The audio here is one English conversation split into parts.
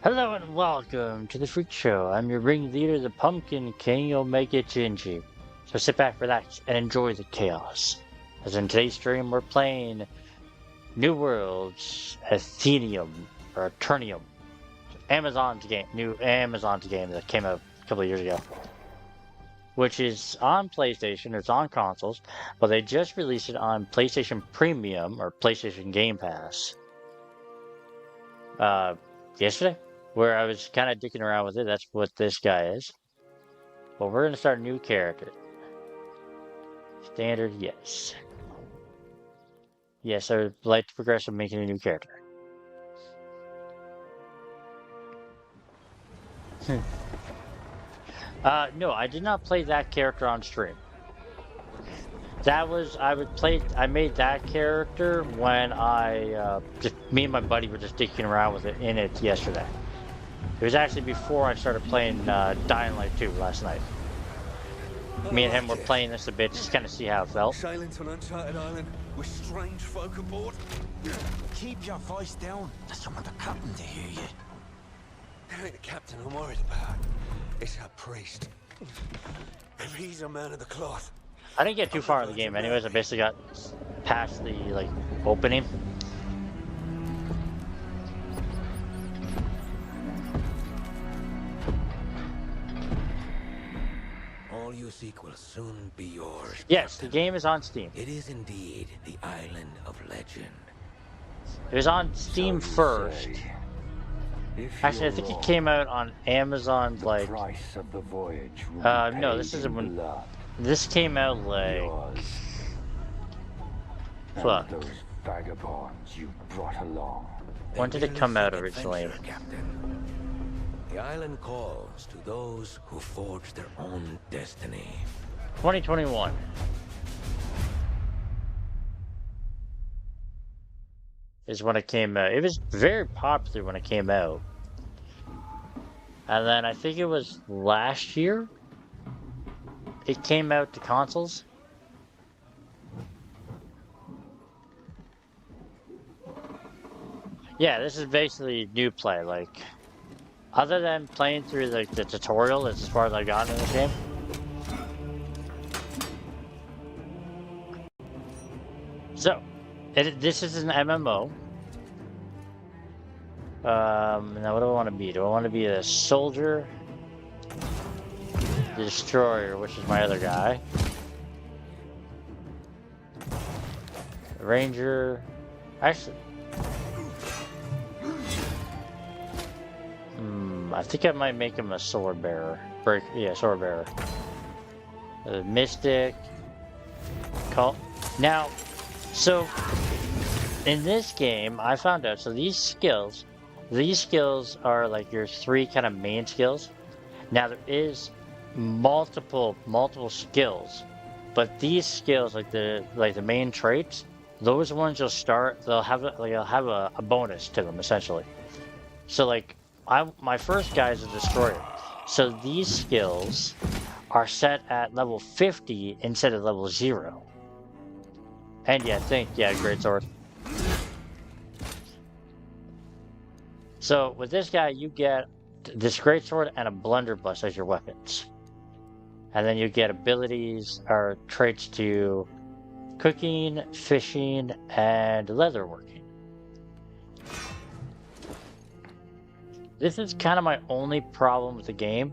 Hello and welcome to the Freak Show. I'm your ringleader, the Pumpkin King, OmegaGingy. So sit back, relax, and enjoy the chaos. As in today's stream, we're playing New Worlds Athenium, or Aeternium. Amazon's game, new Amazon's game that came out a couple of years ago. Which is on PlayStation, it's on consoles, but they just released it on PlayStation Premium, or PlayStation Game Pass. Yesterday? Where I was kind of dicking around with it. That's what this guy is. Well, we're going to start a new character. Standard, yes. Yes, I would like to progress in making a new character. No, I did not play that character on stream. That was, I made that character when me and my buddy were just dicking around with it in it yesterday. It was actually before I started playing Dying Light 2 last night. Me and him were playing this a bit, just kind of see how it felt. Sailing to an uncharted island with strange folk aboard. Keep your voice down. I don't want the captain to hear you. It ain't the captain I'm worried about. It's our priest. And he's a man of the cloth. I didn't get too far in the game anyways. I basically got past the, opening. All you seek will soon be yours. Yes, Captain. the game is on Steam. It is indeed the island of legend. It was on Steam first. Actually, I think it came out on Amazon, like... price of the voyage no, this isn't when... This came out, like... Fuck. Those vagabonds you brought along. When did it come out originally? Captain. The island calls to those who forge their own destiny. 2021. Is when it came out. It was very popular when it came out. And then I think it was last year it came out to consoles. Yeah, this is basically new play, like other than playing through the tutorial, that's as far as I've gotten in this game. So, this is an MMO. Now what do I want to be? Do I want to be a soldier? The destroyer, which is my other guy. The ranger. Actually... I think I might make him a sword bearer. Sword bearer. Mystic. Now, so in this game, I found out. So these skills are like your three kind of main skills. Now there is multiple skills, but these skills, like the main traits, those ones they'll have a bonus to them essentially. So like. My first guy is a destroyer, so these skills are set at level 50 instead of level 0. And great sword. So with this guy, you get this great sword and a blunderbuss as your weapons, and then you get abilities or traits to cooking, fishing, and leatherworking. This is kind of my only problem with the game,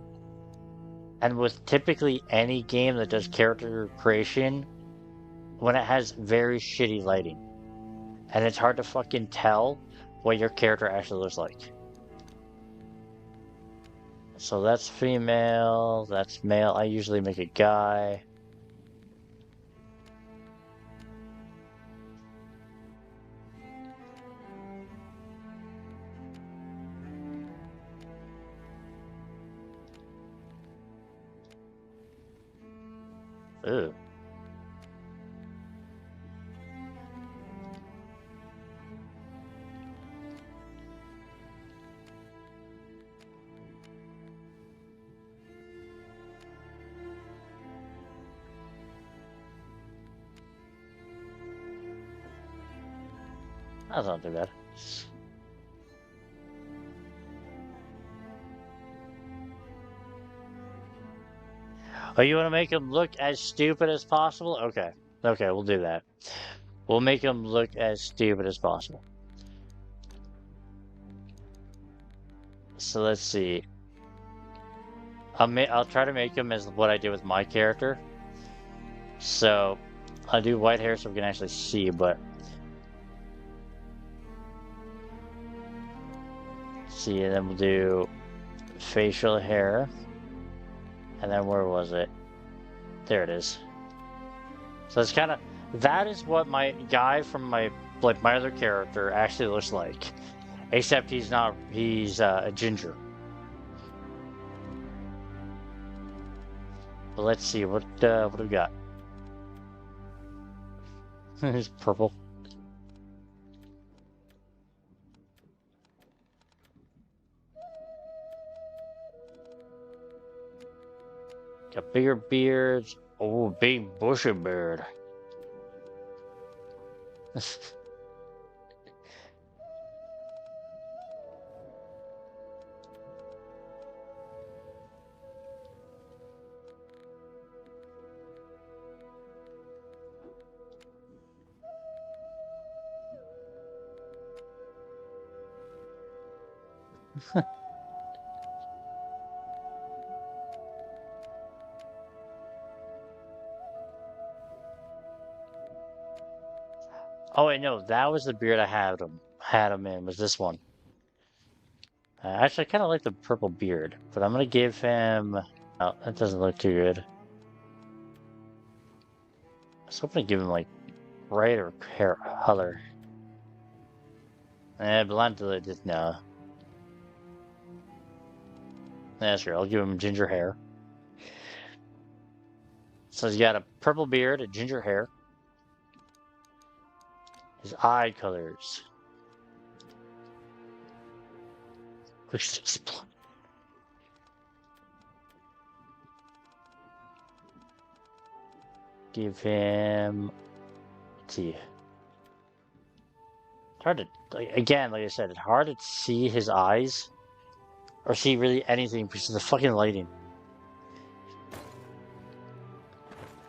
and with typically any game that does character creation, when it has very shitty lighting, and it's hard to fucking tell what your character actually looks like. So that's female, that's male. I usually make a guy. Ew. That's not too bad. Oh, you want to make him look as stupid as possible? Okay. Okay, we'll do that. We'll make him look as stupid as possible. So let's see. I'll try to make him as what I did with my character. So I'll do white hair so we can actually see, but see, and then we'll do facial hair. And then where was it? There it is. So it's kind of, that is what my guy from my other character actually looks like. Except he's not, he's a ginger. But let's see, what do we got? He's purple. Got bigger beards. Oh, big bushy beard. Oh wait, no, that was the beard I had him in, was this one. Actually, I kind of like the purple beard, but I'm gonna give him. Oh, that doesn't look too good. I was hoping to give him like brighter hair color. Blonde just no. That's sure. I'll give him ginger hair. So he's got a purple beard, a ginger hair. His eye colors. Give him. Let's see. It's hard to, again, like I said, it's hard to see his eyes or see really anything because of the fucking lighting.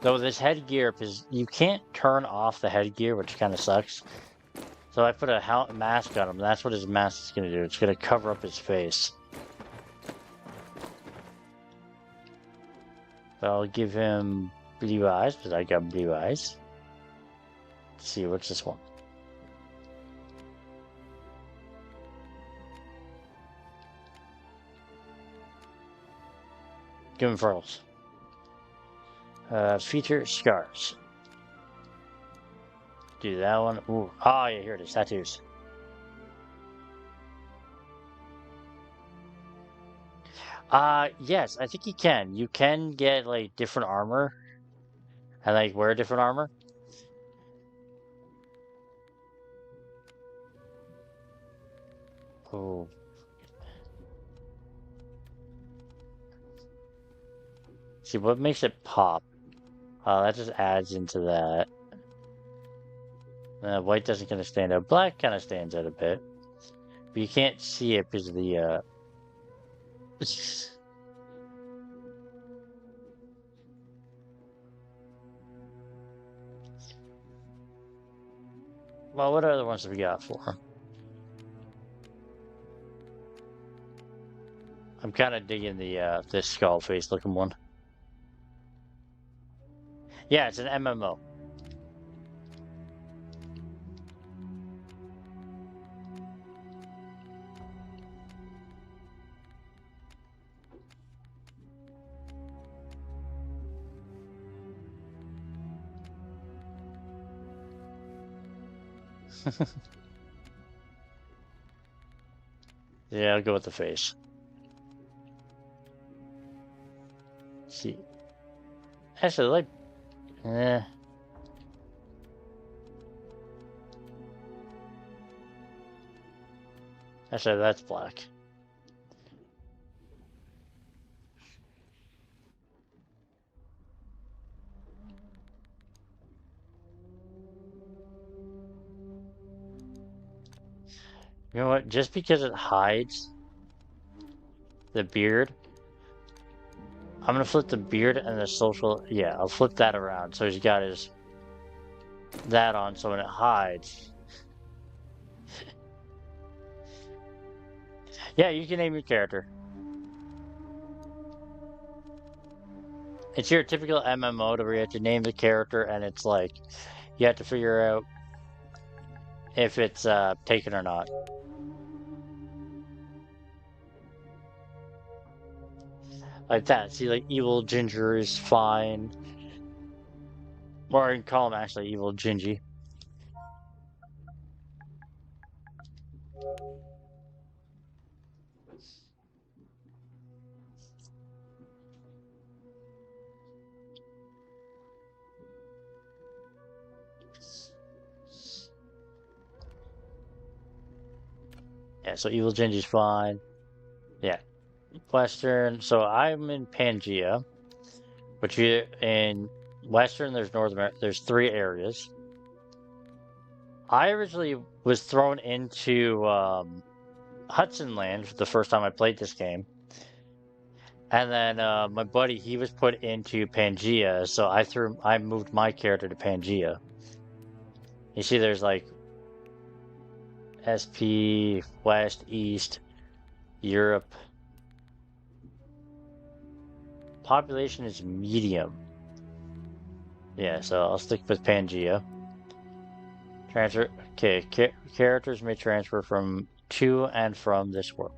Though this headgear, because you can't turn off the headgear, which kind of sucks. So I put a mask on him. That's what his mask is going to do. It's going to cover up his face. But I'll give him blue eyes, because I got blue eyes. Let's see, what's this one? Give him furls. Feature scars. Do that one. Ooh. Oh, yeah, here it is. Tattoos. Yes, I think you can. You can get, like, different armor. And, like, wear different armor. Oh. See, what makes it pop? That just adds into that. White doesn't kind of stand out. Black kind of stands out a bit. But you can't see it because of the, Well, what other ones have we got for him? I'm kind of digging the, this skull face looking one. Yeah, it's an MMO. Yeah, I'll go with the face. Let's see. Actually, like, Actually, that's black. You know what? Just because it hides the beard, I'm gonna flip the beard and the social. Yeah, I'll flip that around. So he's got his that on, so when it hides. Yeah, you can name your character. It's your typical MMO where you have to name the character, and it's like you have to figure out if it's taken or not. Like that. See, like Evil Ginger is fine. Or I can call him actually Evil Gingy. Yeah, so Evil Gingy's fine. Yeah. Western. So I'm in Pangea, which you in Western. There's North America. There's 3 areas. I originally was thrown into Hudson Land the first time I played this game, and then my buddy he was put into Pangea, so I moved my character to Pangea. You see, there's like SP, West, East, Europe. Population is medium. Yeah, so I'll stick with Pangea. Transfer. Okay, characters may transfer from to and from this world.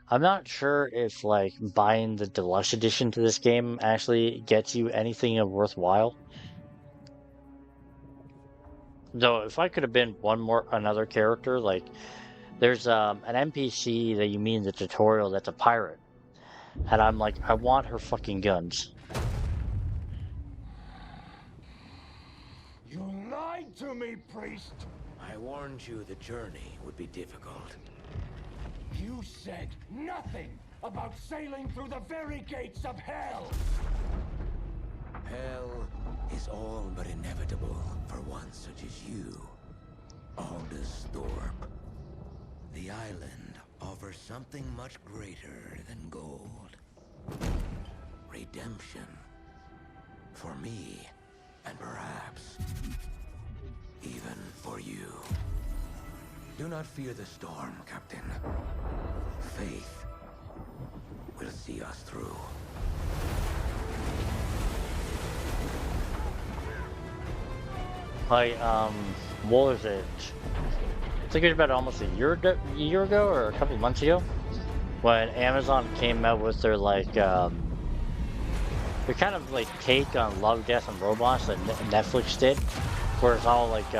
I'm not sure if like buying the deluxe edition to this game actually gets you anything of worthwhile. Though if I could have been another character, like there's an NPC that you meet in the tutorial that's a pirate. And I'm like, I want her fucking guns. You lied to me, priest! I warned you the journey would be difficult. You said nothing about sailing through the very gates of hell! Hell is all but inevitable for one such as you, Aldous Thorpe. The island offers something much greater than gold. Redemption. For me, and perhaps even for you. Do not fear the storm, Captain. Faith will see us through. What was it? I think it was about almost a year ago or a couple months ago when Amazon came out with their like their kind of like take on Love, Death, and Robots that Netflix did, where it's all like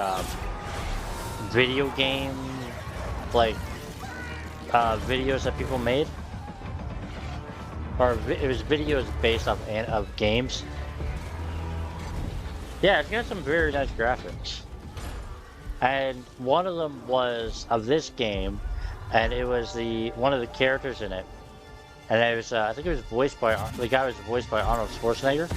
video game like videos that people made, or it was videos based off of games. Yeah, it's got some very nice graphics. And one of them was of this game, and it was one of the characters in it. And it was, I think it was voiced by, the guy was voiced by Arnold Schwarzenegger.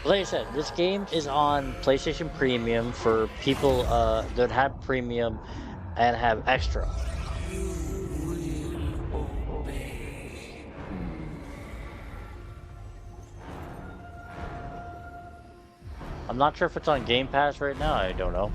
Like I said, this game is on PlayStation Premium for people that have Premium and have Extra. I'm not sure if it's on Game Pass right now, I don't know.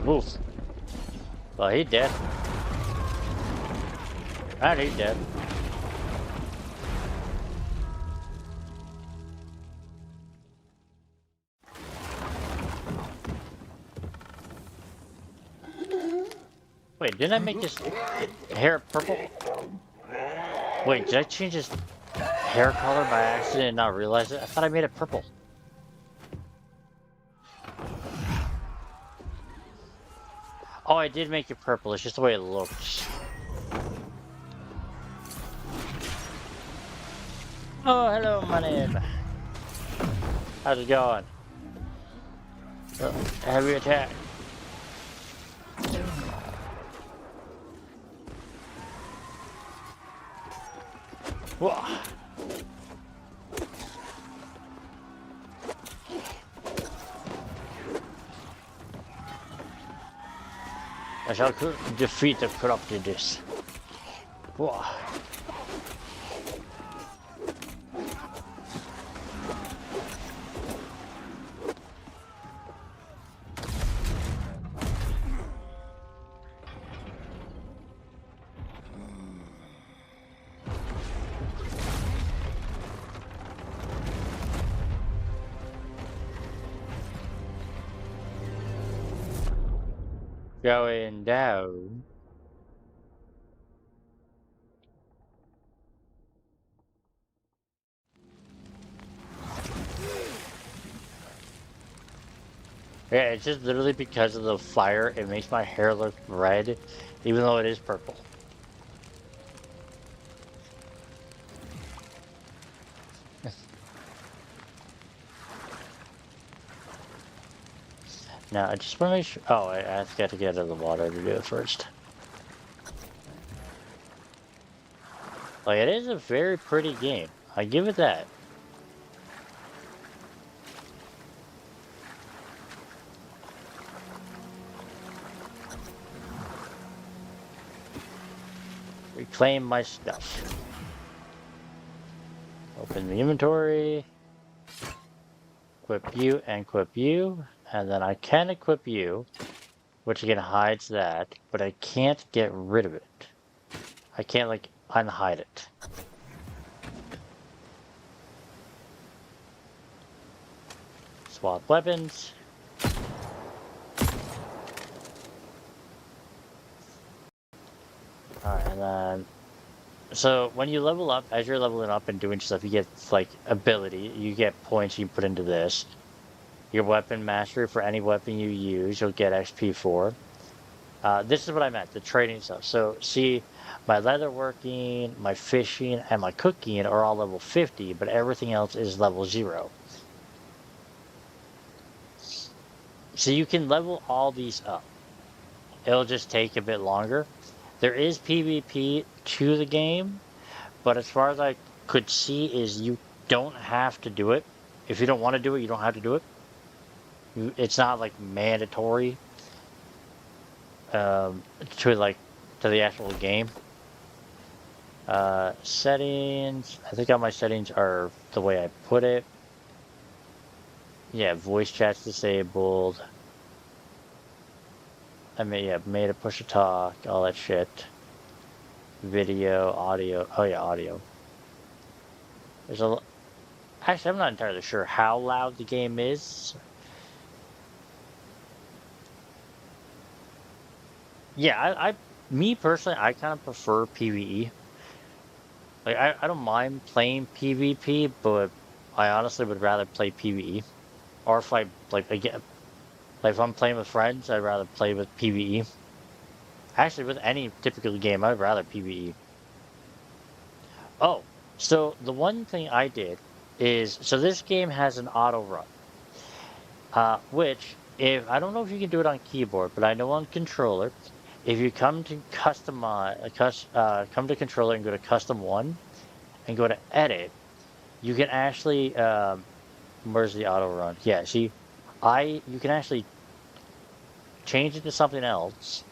Oof. Well, he's dead. And he's dead. Wait, didn't I make his hair purple? Wait, did I change his hair color by accident and not realize it? I thought I made it purple. Oh, I did make it purple. It's just the way it looks. Oh, hello, my name. How's it going? Heavy attack. Whoa. I shall defeat the corruptedness. Whoa. Going down. Yeah, it's just literally because of the fire, it makes my hair look red, even though it is purple. Now, I just want to make sure. Oh, I have to get out of the water to do it first. Like, it is a very pretty game. I give it that. Reclaim my stuff. Open the inventory. Equip you and equip you. And then I can equip you, which again hides that, but I can't get rid of it. I can't, like, unhide it. Swap weapons. Alright, and then... So, when you level up, as you're leveling up and doing stuff, you get, like, ability. You get points you put into this. Your weapon mastery for any weapon you use, you'll get XP for. This is what I meant, the trading stuff. So, see, my leatherworking, my fishing, and my cooking are all level 50, but everything else is level 0. So you can level all these up. It'll just take a bit longer. There is PvP to the game, but as far as I could see is you don't have to do it. If you don't want to do it, you don't have to do it. It's not like mandatory to the actual game. Settings. I think all my settings are the way I put it. Yeah, voice chat's disabled. I mean, yeah, made a push to talk, all that shit. Video, audio. Oh yeah, audio. Actually, I'm not entirely sure how loud the game is. Yeah, me personally, I kind of prefer PvE. Like, I don't mind playing PvP, but I honestly would rather play PvE. Or if I, like, again, like if I'm playing with friends, I'd rather play with PvE. Actually, with any typical game, I'd rather PvE. Oh, so the one thing I did is, so this game has an auto run. Which, if I don't know if you can do it on keyboard, but I know on controller, if you come to customize, come to controller and go to custom 1 and go to edit, you can actually, where's the auto run? Yeah, see, you can actually change it to something else.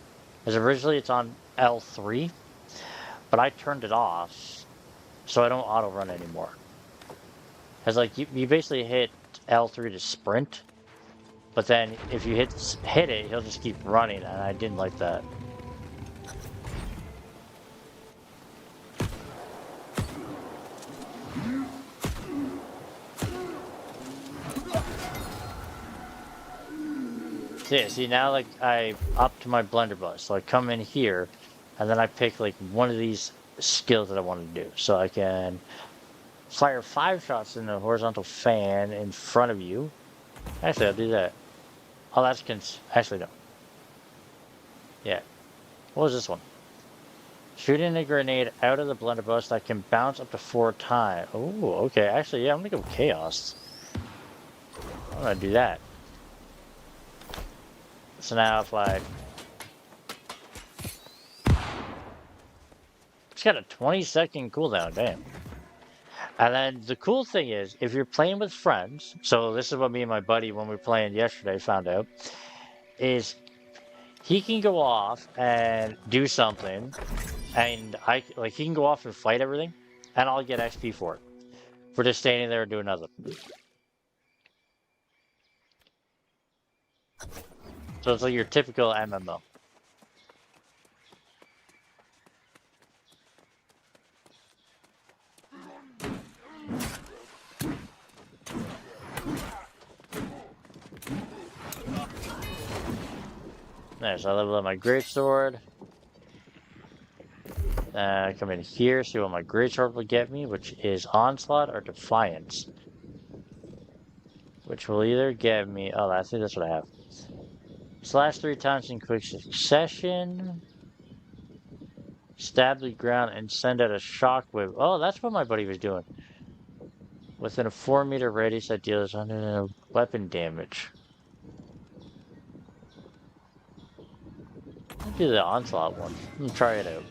As originally it's on L3, but I turned it off, so I don't auto run anymore. Cause like you basically hit L3 to sprint, but then if you hit it, he'll just keep running, and I didn't like that. See now like I up to my blunderbuss, so I come in here, and then I pick like one of these skills that I want to do, so I can fire 5 shots in a horizontal fan in front of you. Actually, I'll do that. Oh, actually no. Yeah. What was this one? Shooting a grenade out of the blunderbuss that can bounce up to 4 times. Oh, okay. Actually, yeah, I'm gonna go chaos. I'm gonna do that. So now if I... It's got a 20-second cooldown, damn. And then the cool thing is, if you're playing with friends, so this is what me and my buddy, when we were playing yesterday, found out, is he can go off and do something, and he can go off and fight everything, and I'll get XP for it. For just standing there and doing nothing. So it's like your typical MMO. Nice, I level up my greatsword. Come in here, see what my greatsword will get me, which is Onslaught or Defiance. Which will either get me... Oh, I think that's what I have. Slash 3 times in quick succession. Stab the ground and send out a shockwave. Oh, that's what my buddy was doing. Within a 4-meter radius that deals 100 weapon damage. I'll do the Onslaught one. Let me try it out.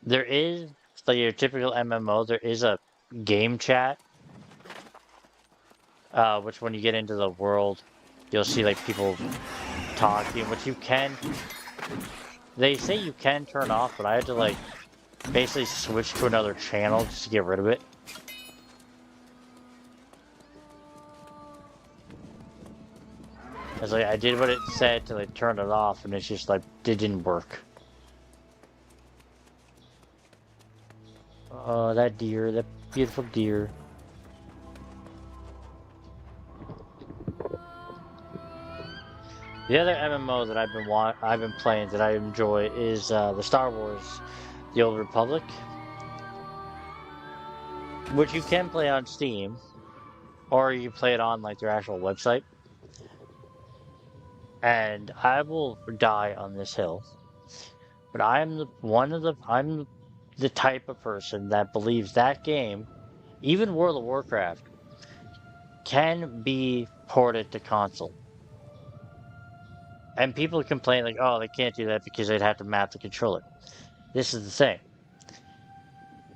There is, like your typical MMO, there is a game chat. Which when you get into the world, you'll see like people talking, which you can, they say you can turn off, but I had to like basically switch to another channel just to get rid of it. It's like I did what it said to like turn it off, and it's just like it didn't work. Oh, that deer, that beautiful deer. The other MMO that I've been playing that I enjoy is the Star Wars: The Old Republic, which you can play on Steam, or you can play it on like their actual website. And I will die on this hill, but I'm the type of person that believes that game, even World of Warcraft, can be ported to console. And people complain like, oh, they can't do that because they'd have to map the controller. This is the thing.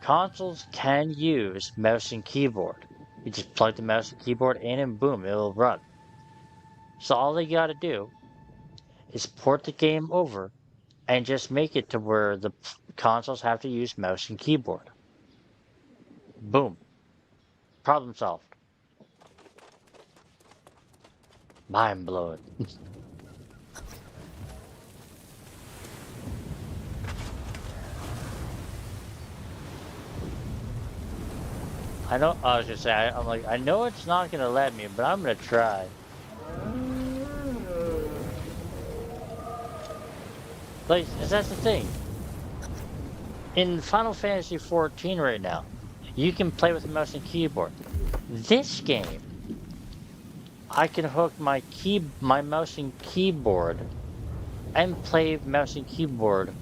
Consoles can use mouse and keyboard. You just plug the mouse and keyboard in and boom, it'll run. So all they gotta do is port the game over and just make it to where the consoles have to use mouse and keyboard. Boom. Problem solved. Mind blowing. I know, I was gonna say, I'm like, I know it's not gonna let me, but I'm gonna try. Like, that's the thing. In Final Fantasy XIV right now, you can play with a mouse and keyboard. This game, I can hook my mouse and keyboard and play mouse and keyboard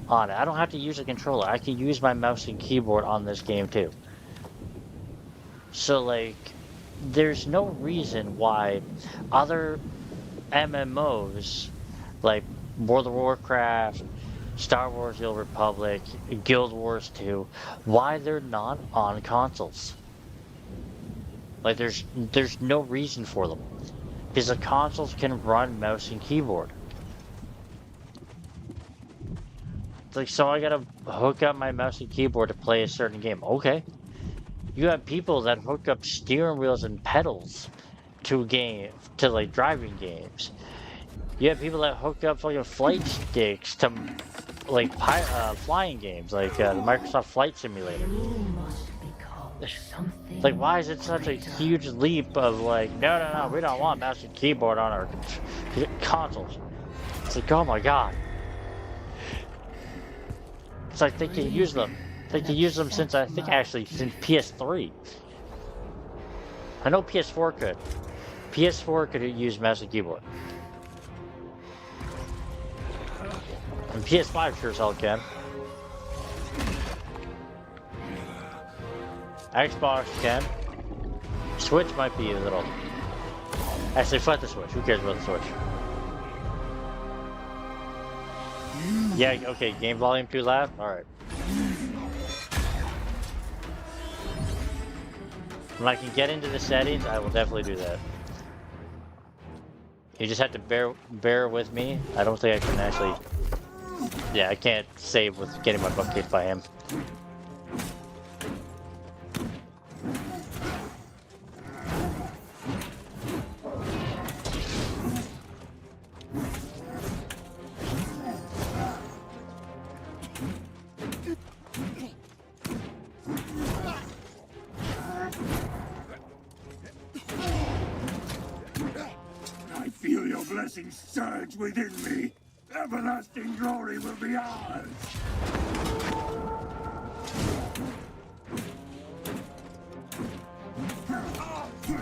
on it. I don't have to use a controller. I can use my mouse and keyboard on this game too. So like, there's no reason why other MMOs like World of Warcraft, Star Wars: The Old Republic, Guild Wars 2, why they're not on consoles. Like there's no reason for them. Because the consoles can run mouse and keyboard. It's like, so I gotta hook up my mouse and keyboard to play a certain game. Okay. You have people that hook up steering wheels and pedals to like driving games. You have people that hook up fucking flight sticks to flying games, like the Microsoft Flight Simulator. Like, why is it such a huge leap of like, no, we don't want mouse and keyboard on our consoles? It's like, oh my god. It's like they can use them. They can use them since, I think, actually, since PS3. I know PS4 could. PS4 could use mouse and keyboard. And PS5 sure as hell can. Xbox can. Switch might be a little... Actually, fuck the Switch. Who cares about the Switch? Yeah, okay, game volume too loud? Alright. When I can get into the settings, I will definitely do that. You just have to bear with me. I don't think I can actually... Yeah, I can't save with getting my butt kicked by him. I feel your blessings surge within me. Everlasting glory will be ours.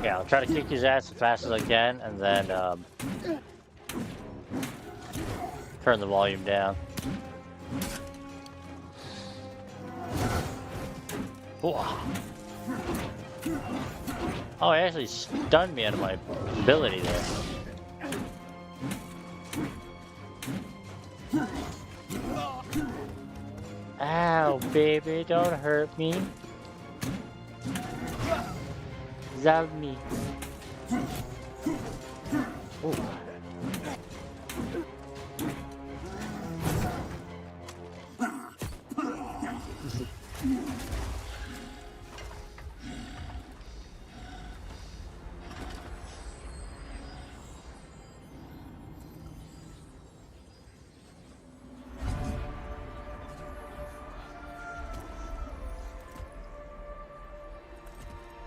Yeah, I'll try to kick his ass as fast as I can, and then turn the volume down. Whoa. Oh, he actually stunned me out of my ability there. Ow, baby, don't hurt me. Love me. Ooh.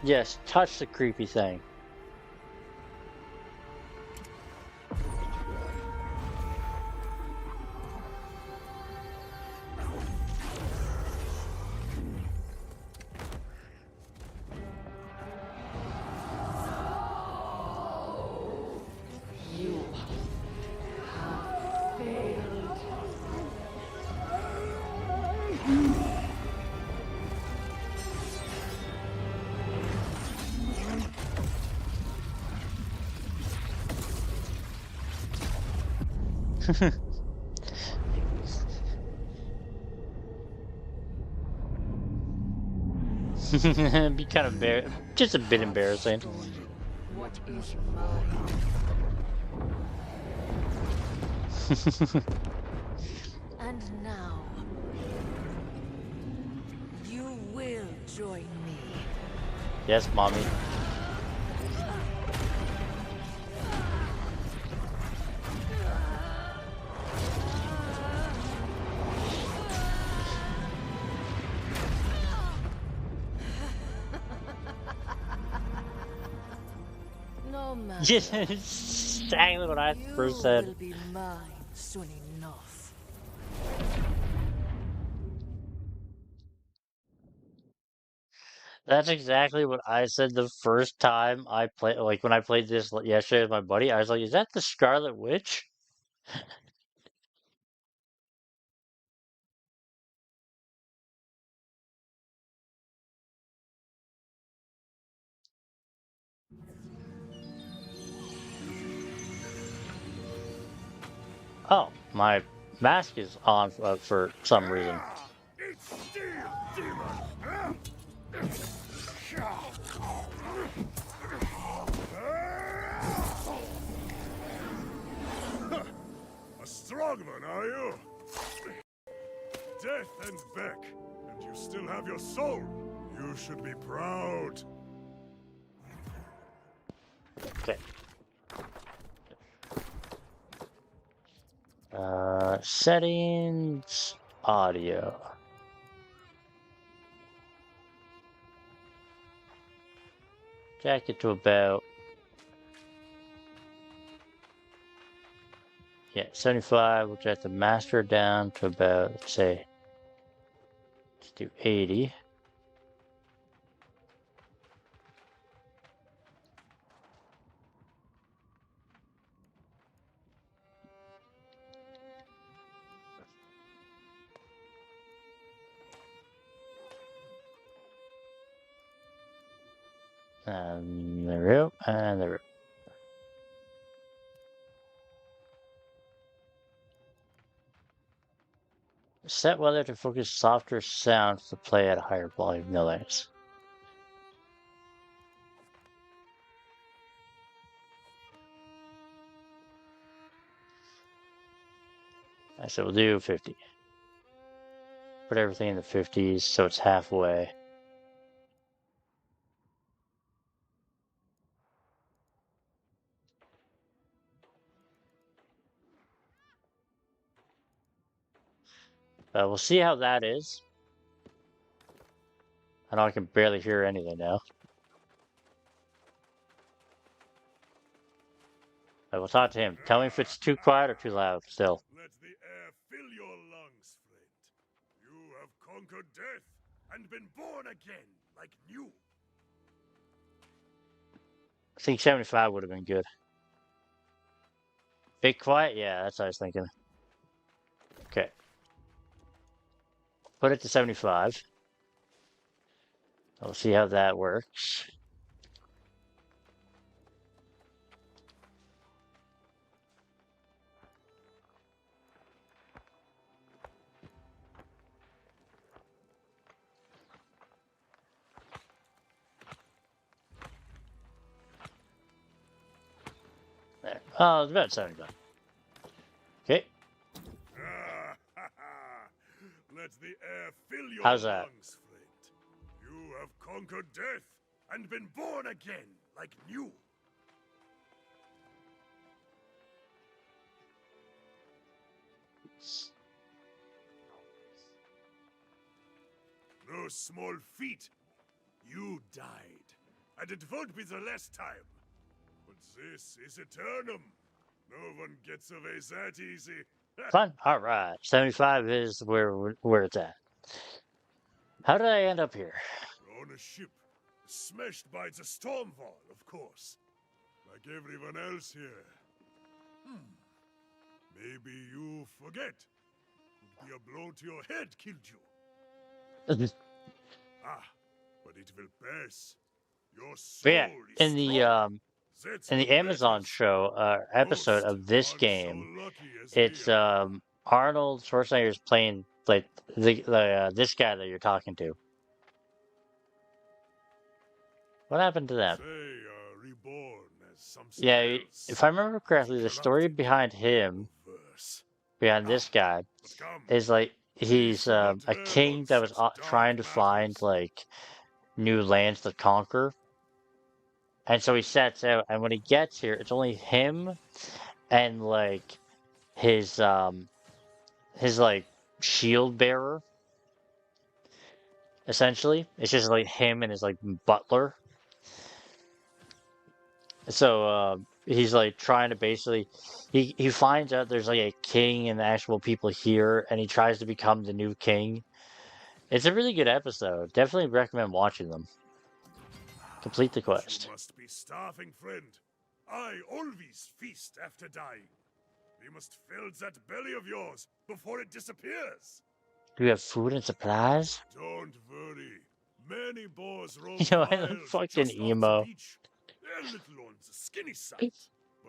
Yes, touch the creepy thing. Be kind of just a bit embarrassing. What is mine? And now, you will join me. Yes, mommy. No matter. Yes, exactly what I first You said. will be mine soon enough. That's exactly what I said the first time I played. Like when I played this yesterday with my buddy, I was like, "Is that the Scarlet Witch?" Oh, my mask is on for some reason. It's steel, demon. A strong one, are you? Death and Beck, and you still have your soul. You should be proud. Okay. Settings, audio. Jack it to about, yeah, 75. We'll jack the master down to about, let's say, let's do 80. And there we go, and there we go. Set weather to focus softer sounds to play at a higher volume. No thanks. I said we'll do 50. Put everything in the 50s so it's halfway. We'll see how that is. I know I can barely hear anything now. I will talk to him. Tell me if it's too quiet or too loud still. Let the air fill your lungs, friend. You have conquered death and been born again like new. I think 75 would have been good. Big quiet? Yeah, that's what I was thinking. Okay. Put it to 75. We'll see how that works. There. Oh, it's about 75. Okay. Let the air fill your How's that? lungs, friend. You have conquered death and been born again like new. No small feat. You died, and it won't be the last time. But this is Aeternum. No one gets away that easy. Fun. All right. 75 is where it's at. How did I end up here? On a ship, smashed by the storm wall, of course. Like everyone else here. Maybe you forget. Could be a blow to your head killed you. But it will pass. Your soul But yeah, is in the strong. That's in the what Amazon matters. show episode Most of this aren't game, so lucky as it's we are. Arnold Schwarzenegger's playing like the this guy that you're talking to. What happened to them? They are reborn as something Yeah, else. if I remember correctly, the story Corrupted behind him, or worse. behind this guy, But come, is like we he's should not a dwell king on that was such trying dark to find matters. like new lands to conquer, and so he sets out. And when he gets here, it's only him and like his like shield bearer. Essentially, it's just like him and his like butler. So he's like trying to basically he finds out there's like a king and actual people here, and he tries to become the new king. It's a really good episode. Definitely recommend watching them. Complete the But quest. you must be starving, friend. I always feast after dying. We must fill that belly of yours before it disappears. Do you have food and supplies? Don't worry. Many boars roam You know, I'm wild fucking just off the emo. beach. They're little on the skinny side,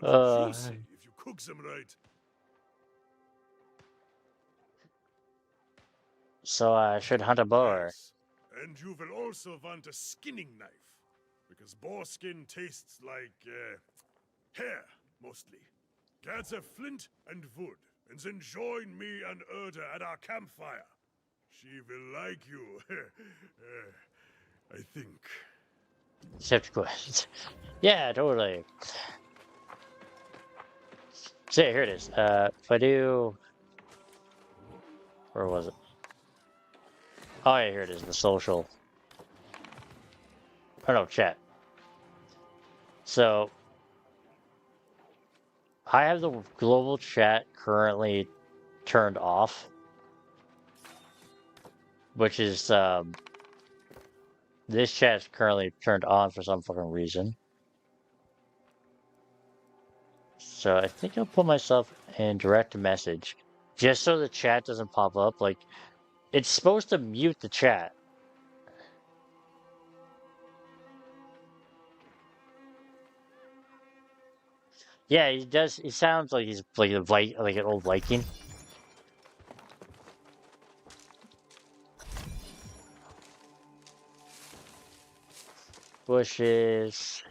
but Uh, juicy if you cook them right. So I should hunt a boar. Yes, and you will also want a skinning knife, because boar skin tastes like hair, mostly. Gather flint and wood, and then join me and Erda at our campfire. She will like you, I think. Accept quest. Yeah, totally. So yeah, here it is. If I do Where was it? Oh yeah, here it is, the social. Oh no, chat. So, I have the global chat currently turned off, which is, this chat's currently turned on for some fucking reason. So I think I'll put myself in direct message, just so the chat doesn't pop up. Like, it's supposed to mute the chat. Yeah, he does. He sounds like he's like like an old Viking. Bushes.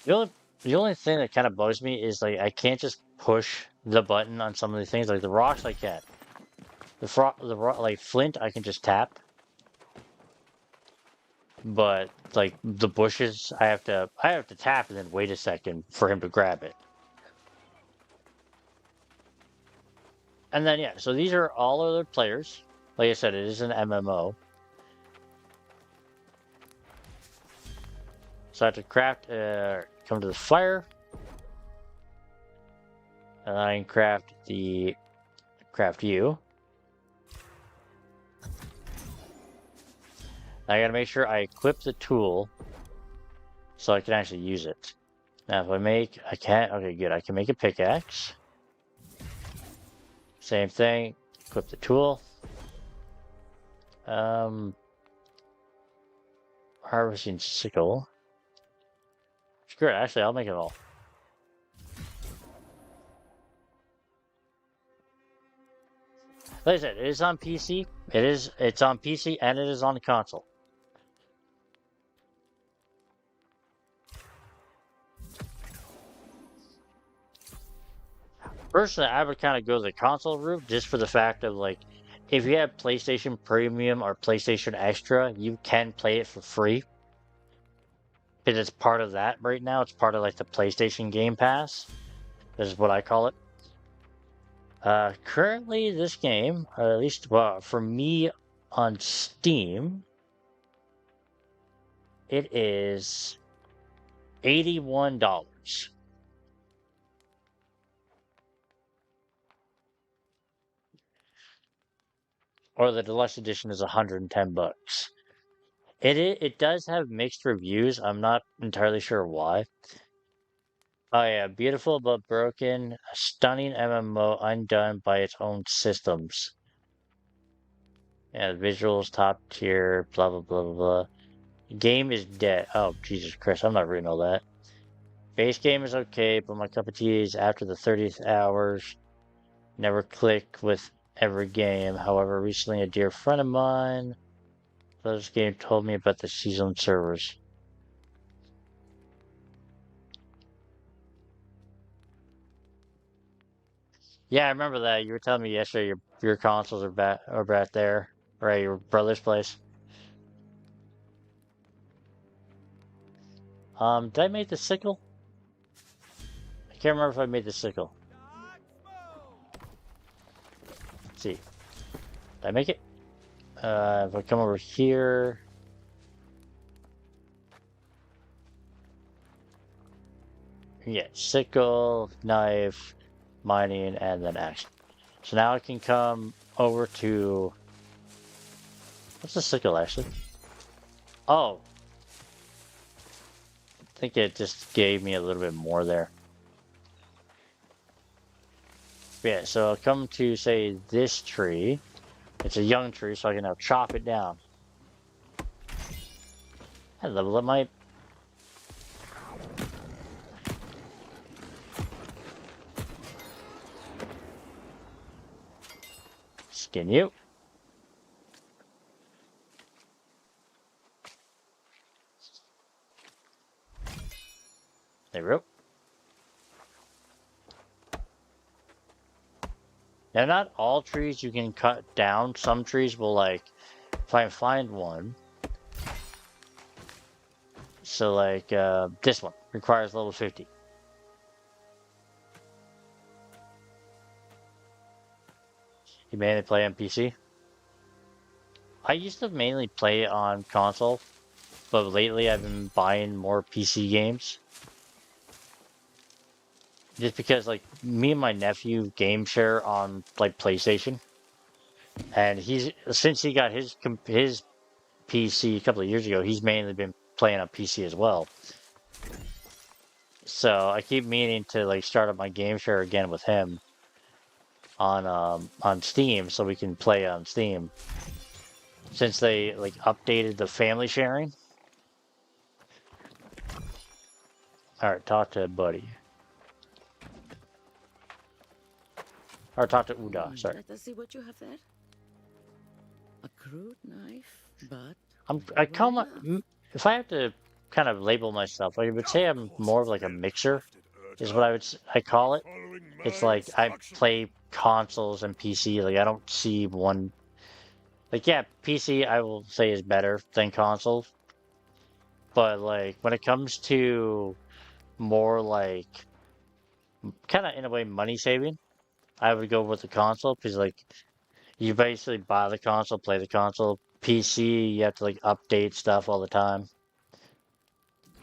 The only the only thing that kind of bugs me is like I can't just push the button on some of the things. Like the rocks, I can. Like flint, I can just tap. But like the bushes, I have to tap and then wait a second for him to grab it. And then yeah, so these are all other players. Like I said, it is an MMO. So I have to craft. Come to the fire, and I can craft you. I gotta make sure I equip the tool so I can actually use it. Now, if I can't. Okay, good. I can make a pickaxe. Same thing. Equip the tool. Harvesting sickle. Screw it. Actually, I'll make it all. Like I said, it is on PC. It's on PC and it is on the console. Personally, I would kind of go the console route just for the fact of like, if you have PlayStation Premium or PlayStation Extra, you can play it for free. Because it's part of that right now. It's part of like the PlayStation Game Pass. This is what I call it. Currently, this game, or at least well, for me on Steam, it is $81. Or the deluxe edition is 110 bucks. It does have mixed reviews. I'm not entirely sure why. Oh yeah, beautiful but broken, a stunning MMO undone by its own systems. Yeah, the visuals top tier, blah blah blah blah blah. Game is dead. Oh Jesus Christ, I'm not reading all that. Base game is okay, but my cup of tea is after the 30th hours. Never click with every game. However, recently a dear friend of mine this game told me about the seasoned servers. Yeah, I remember that. You were telling me yesterday your consoles are back there, or at your brother's place. Did I make the sickle? I can't remember if I made the sickle. Let's see. Did I make it? If I come over here. Yeah, sickle, knife, mining, and then axe. So now I can come over to... What's the sickle, actually? Oh. I think it just gave me a little bit more there. Yeah, so I'll come to, say, this tree. It's a young tree, so I can now chop it down. I level up my... Skin you. There we go. Now, not all trees you can cut down. Some trees will, like, if I find one, So like this one requires level 50. You mainly play on PC? I used to mainly play on console, but lately I've been buying more PC games. Just because like me and my nephew game share on like PlayStation, and he's since he got his PC a couple of years ago, he's mainly been playing on PC as well. So I keep meaning to like start up my game share again with him on Steam so we can play on Steam. Since they like updated the family sharing. Alright, talk to Buddy. Or talk to Uda, sorry. Let us see what you have there. A crude knife, but I durable call my enough. if I have to kind of label myself, I would say I'm more of like a mixer, is what I call it. Following It's my like I instructions. play consoles and PC. Like I don't see one. Like yeah, PC I will say is better than consoles, but like when it comes to more like kind of in a way money saving, I would go with the console because like you basically buy the console, play the console. PC you have to like update stuff all the time.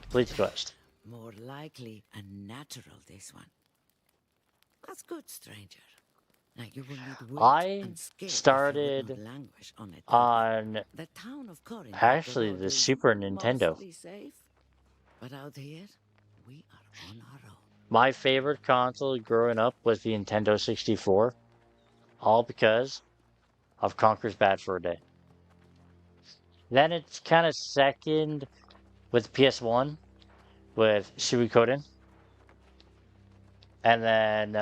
Complete the quest. More likely a natural, this one. That's good, stranger. Now you will need wit I and skill if you would not started languish on Aeternum. on The town of Corinth up the actually road the is Super Nintendo. mostly safe, but out here we are on our own. My favorite console growing up was the Nintendo 64, all because of Conker's Bad for a Day. Then it's kind of second with PS1 with Suikoden. And then,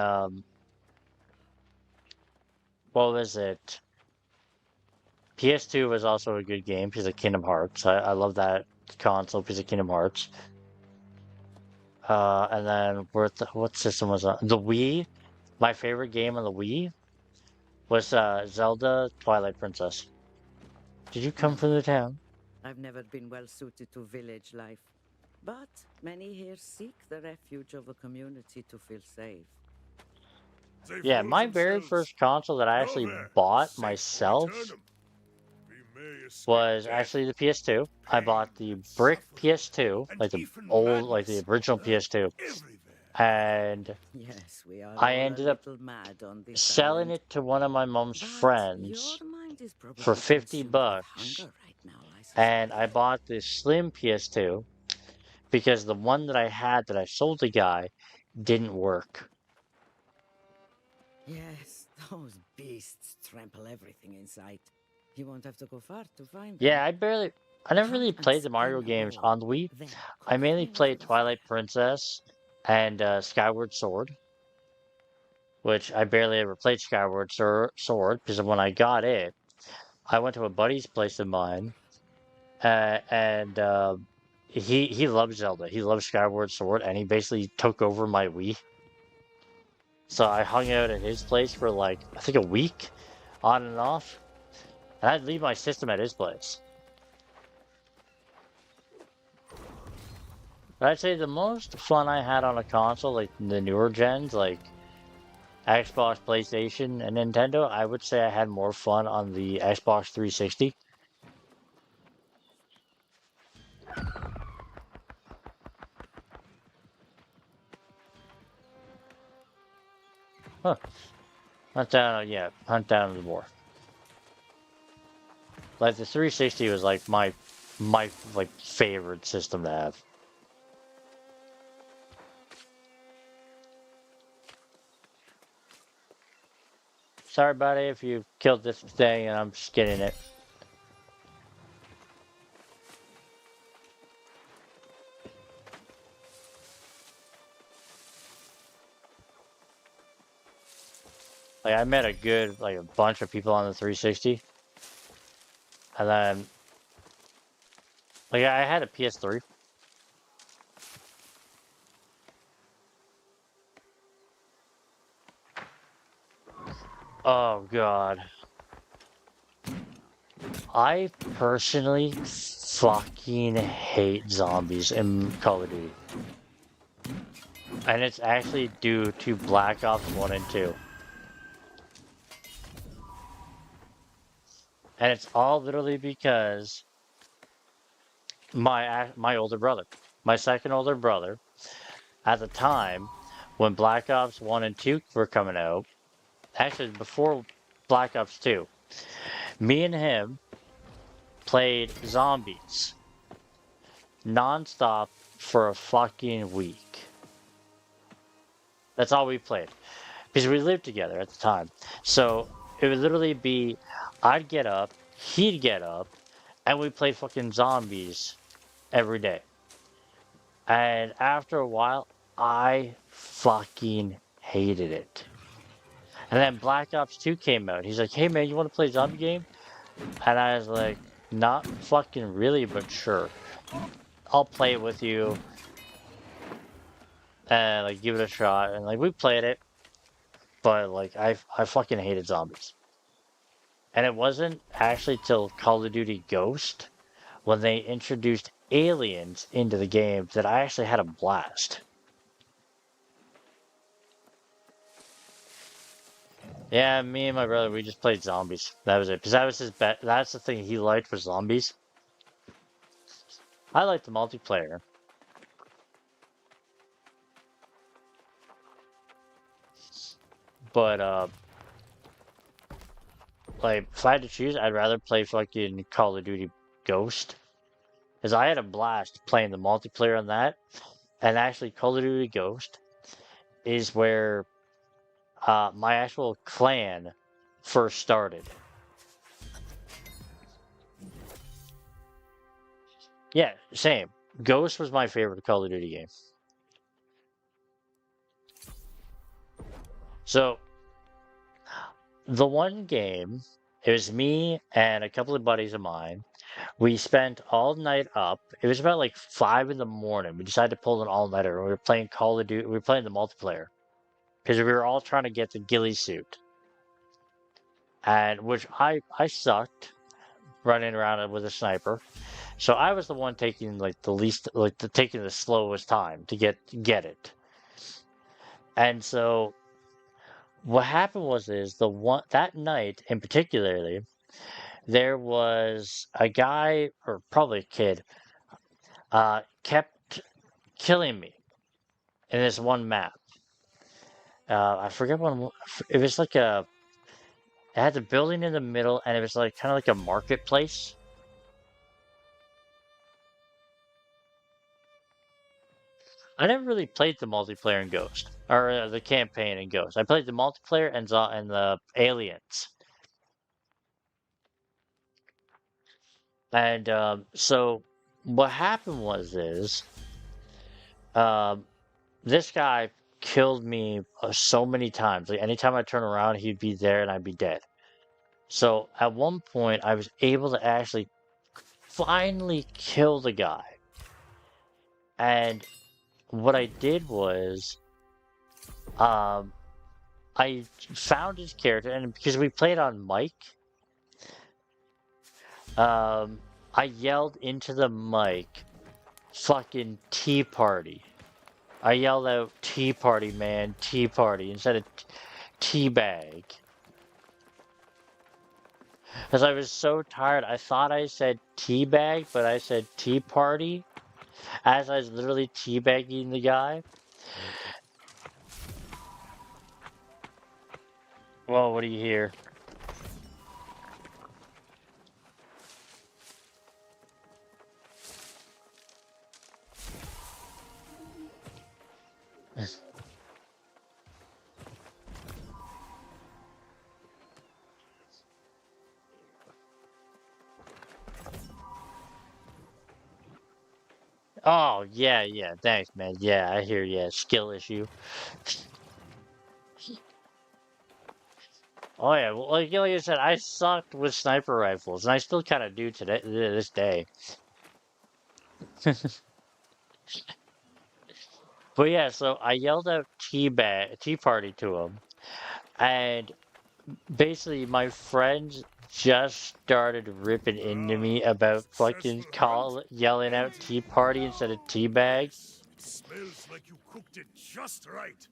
what was it? PS2 was also a good game because of Kingdom Hearts. I love that console because of Kingdom Hearts. And then what system was that? The Wii. My favorite game on the Wii was Zelda Twilight Princess. Did you come No, from the town? I've never been well suited to village life. But many here seek the refuge of a community to feel safe. They Yeah, fool my very themselves. first console that I actually Nowhere is bought safe for myself Aeternum. We may escape was death, actually the PS2. I pain, bought the and brick suffering, PS2, and like the even old, like the madness original lurk PS2, everywhere. and Yes, we are I all a ended up little mad on this selling island. it to one of my mom's But your friends mind is for probably 50 consumed with bucks, hunger right now, I and suspect. I bought this slim PS2 because the one that I had that I sold the guy didn't work. Yes, those beasts trample everything in sight. You won't have to go far to find them. Yeah, I never really Hunt and played the Mario skin a games boar, on the Wii. then I cook mainly him over played the Twilight fire. Princess and Skyward Sword, which I barely ever played Sword because when I got it, I went to a buddy's place of mine, and he loves Zelda. He loves Skyward Sword, and he basically took over my Wii. So I hung out at his place for like I think a week, on and off, and I'd leave my system at his place. But I'd say the most fun I had on a console, like the newer gens, like Xbox, PlayStation, and Nintendo, I would say I had more fun on the Xbox 360. Huh. Hunt down the boar. Like the 360 was like my like favorite system to have. Sorry, buddy, if you killed this thing and I'm just getting it. Like I met a bunch of people on the 360, and then like I had a PS3. Oh God. I personally fucking hate zombies in Call of Duty. And it's actually due to Black Ops 1 and 2. And it's all literally because my older brother, my second older brother, at the time when Black Ops 1 and 2 were coming out, actually before Black Ops 2, me and him played zombies nonstop for a fucking week. That's all we played. Because we lived together at the time. So it would literally be I'd get up, he'd get up, and we played fucking zombies every day. And after a while, I fucking hated it. And then Black Ops 2 came out. He's like, hey man, you want to play a zombie game? And I was like, not fucking really, but sure. I'll play it with you and like give it a shot. And like we played it, but like I fucking hated zombies. And it wasn't actually till Call of Duty Ghost when they introduced aliens into the game that I actually had a blast. Yeah, me and my brother, we just played zombies. That was it. Because that was his bet. That's the thing he liked was zombies. I liked the multiplayer. But, like, if I had to choose, I'd rather play fucking Call of Duty Ghost. Because I had a blast playing the multiplayer on that. And actually, Call of Duty Ghost is where my actual clan first started. Yeah, same. Ghost was my favorite Call of Duty game. So, the one game, it was me and a couple of buddies of mine. We spent all night up. It was about like 5 in the morning. We decided to pull an all-nighter. We were playing Call of Duty. We were playing the multiplayer because we were all trying to get the ghillie suit, and which I sucked running around with a sniper. So I was the one taking like the least, like taking the slowest time to get it. And so what happened is the one that night in particularly there was a guy or probably a kid kept killing me in this one map. I forget what it was like it had the building in the middle and it was like kind of like a marketplace. I never really played the multiplayer in Ghost or the campaign in Ghost. I played the multiplayer and the aliens. And so what happened um, this guy killed me so many times. Like anytime I turn around, he'd be there and I'd be dead. So at one point, I was able to actually finally kill the guy. And what I did was, um, I found his character, and because we played on mic, I yelled into the mic, "Fucking Tea Party." I yelled out, "Tea Party, man, Tea Party," instead of tea bag. Because I was so tired, I thought I said tea bag, but I said tea party, as I was literally teabagging the guy. Well, what do you hear? Oh, yeah, yeah, thanks, man. Yeah, I hear, yeah, skill issue. Oh, yeah, well, like I said, I sucked with sniper rifles, and I still kind of do today, this day. But yeah, so I yelled out tea party to him, and basically my friends just started ripping into me about fucking yelling out tea party instead of tea bag. Yes, it smells like you cooked it just right.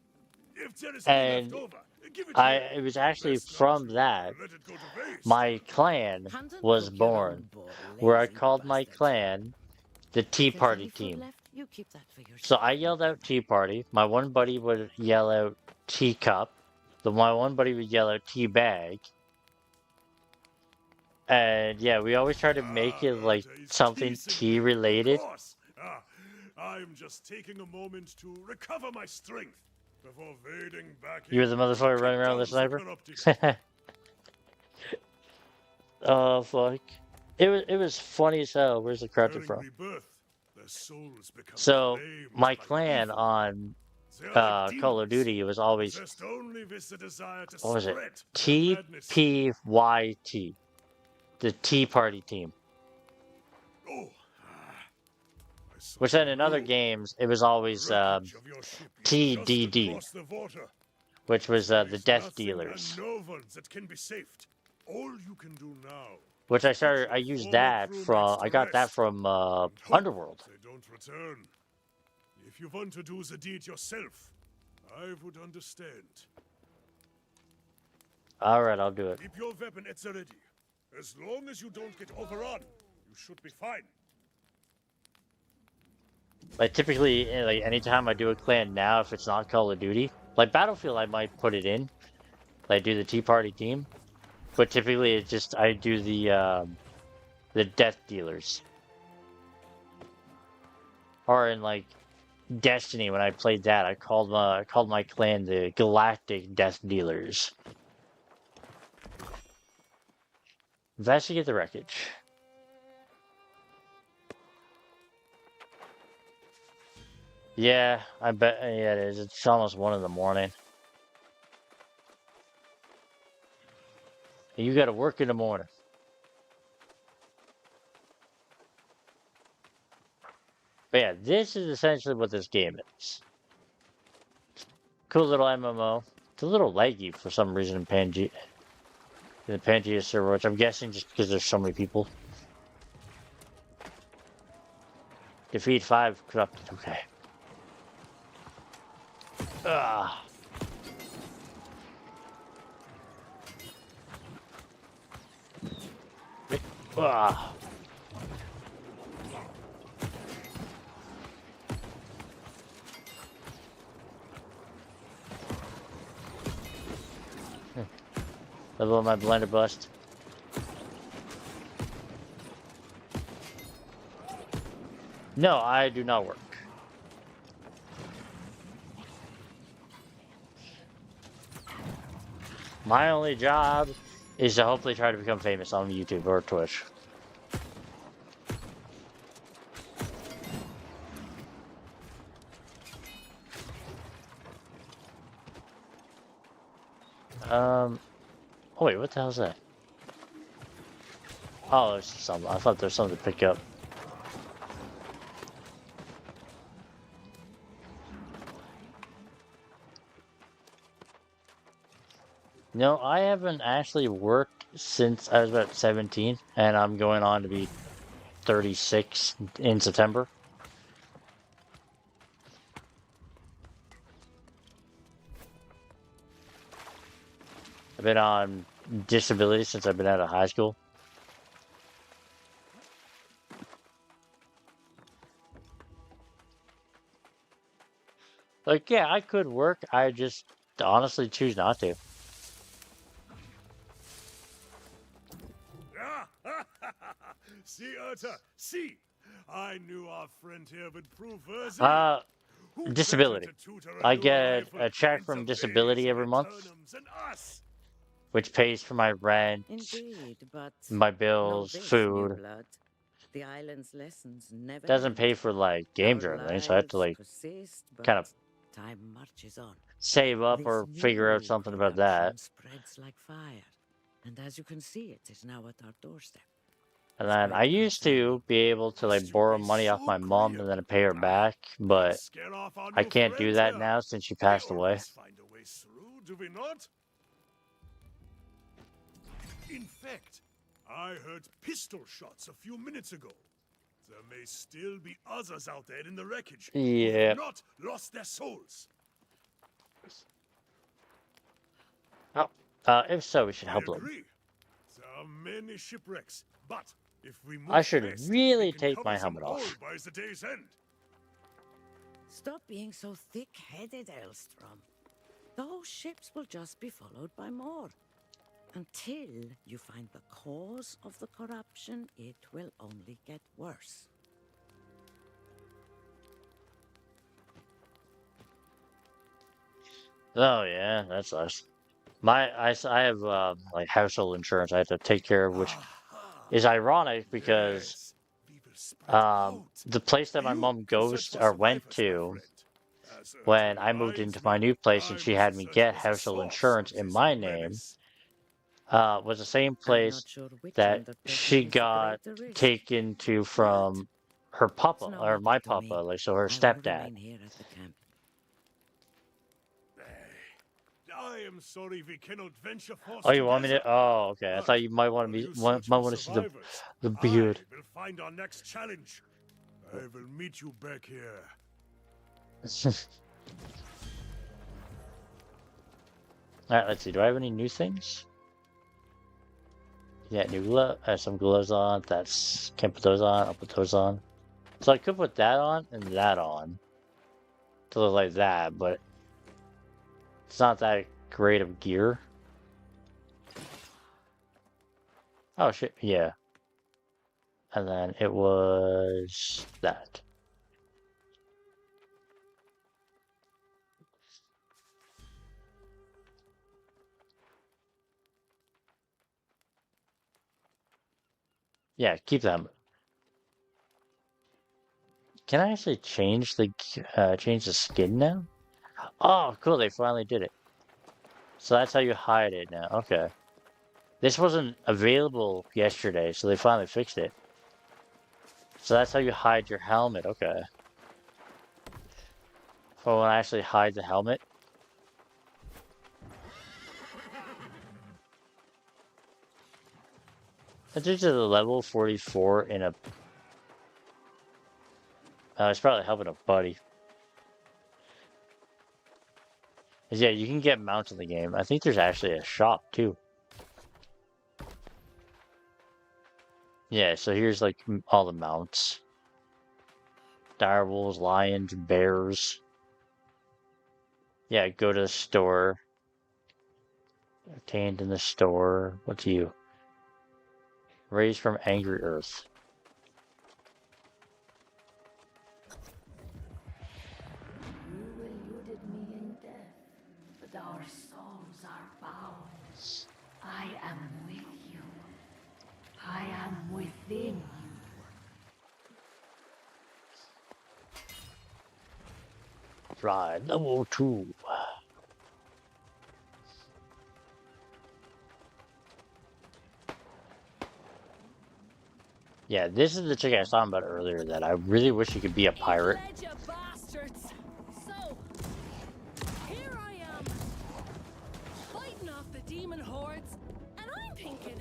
If there is any left And over, give it here. it was actually Best not from to that let it go to waste. my clan Handle was cook your born, own bowl, where I lazy called my bastards. clan the Tea If there's Party any food team. left, you keep that for So yourself. I yelled out Tea Party. My one buddy would yell out Teacup. My one buddy would yell out Tea Bag. And yeah, we always try to make it like There is something peace in tea me, related. of course. I'm just taking a moment to recover my strength before wading back in. You were the motherfucker to running cut around with a down the sniper? corrupted. Oh fuck. It was funny as hell. Where's the croucher During from? rebirth, their souls become So inflamed my by clan evil. on They are like Call of demons, Duty, it was always, possessed only with the desire to what was it? spread their madness. TPYT. The Tea Party team. Oh, I saw Which then you in other go. games, it was always The wreckage of your ship is just TDD, across the water. which was There the is Death nothing Dealers. and no one that can be saved. All you can do now. Which I is put your I used former that crewmates from, to I got that rest from and hope Underworld. they don't return. If you want to do the deed yourself, I would understand. Alright, I'll do it. Keep your weapon at the ready. As long as you don't get overrun, you should be fine. Like typically, like anytime I do a clan now, if it's not Call of Duty, like Battlefield, I might put it in. Like do the Tea Party team, but typically it's just I do the Death Dealers. Or in like Destiny, when I played that, I called my clan the Galactic Death Dealers. Investigate the wreckage. Yeah, I bet. Yeah, it is. It's almost 1 in the morning. And you got to work in the morning. But yeah, this is essentially what this game is. Cool little MMO. It's a little laggy for some reason in Pangea. In the Pangea server, which I'm guessing just because there's so many people. Defeat 5 corrupted. Okay. Ah. Ah. Level up my blender bust. No, I do not work. My only job is to hopefully try to become famous on YouTube or Twitch. Oh wait, what the hell is that? Oh, it's something. I thought there's something to pick up. No, I haven't actually worked since I was about 17, and I'm going on to be 36 in September. I've been on disability since I've been out of high school. Like, yeah, I could work. I just honestly choose not to. See, Urta, see! I knew our friend here would prove worthy. Who Disability. better to tutor I new get rifle a check in from the disability ways of every month, Aeternums than us? which pays for my rent, Indeed, but my know bills, this, food. new blood. The island's lessons never Doesn't end. pay for like games Our or anything, so I have to lives like persist, but kind of time marches on. save up This or figure out new something about that. corruption spreads like fire, and as you can see, it is now at our doorstep. And It's then quite I used to be able to like Must you borrow be money off so my mom and then pay her preoccupied? back, but Scare off our I new can't do friends that here. now since she We passed away. always find a way through, do we not? In fact, I heard pistol shots a few minutes ago. There may still be others out there in the wreckage who Yeah. have not lost their souls. Oh, if so, we should I help them. agree. There are many shipwrecks, but if we move I should fast, really we can take cover my them helmet all off. by the day's end. Stop being so thick-headed, Elstrom. Those ships will just be followed by more. Until you find the cause of the corruption, it will only get worse. Oh yeah, that's us. I have like household insurance I have to take care of, which is ironic because Yes, we will spread out. the place that my You mom can goes search for or went survivors, my to friend. As when Earth I moved reminds into my me, new place and I she must had me search get for the household source insurance of in this my name, menace. was the same I'm place not sure which that undertaking she is the got greater risk. taken to But from her papa it's no or matter my to me. papa, like so her I will stepdad. remain here at the camp. I am sorry we cannot venture forth Oh, you want me to? together. Oh, okay. I But thought you might want while to you be search might for want to see survivors, the beard. I will find our next challenge. I will meet you back here. Alright, let's see. Do I have any new things? Yeah, new glove. I have some gloves on. That's can't put those on. I'll put those on. So I could put that on and that on to look like that, but it's not that great of gear. Oh shit, yeah. And then it was that. Yeah, keep them. Can I actually change the skin now? Oh, cool! They finally did it. So that's how you hide it now. Okay. This wasn't available yesterday, so they finally fixed it. So that's how you hide your helmet. Okay. So when I actually hide the helmet. It's just a level 44 in a. It's probably helping a buddy. 'Cause yeah, you can get mounts in the game. I think there's actually a shop too. Yeah, so here's like all the mounts. Direwolves, lions, bears. Yeah, go to the store. Obtained in the store. What's you? Raised from angry earth. You eluded me in death, but our souls are bound. I am with you. I am within you. Right, level 2. Yeah, this is the chick I was talking about earlier that I really wish you could be a pirate. You bastards! So, here I am, fighting off the demon hordes, and I'm thinking,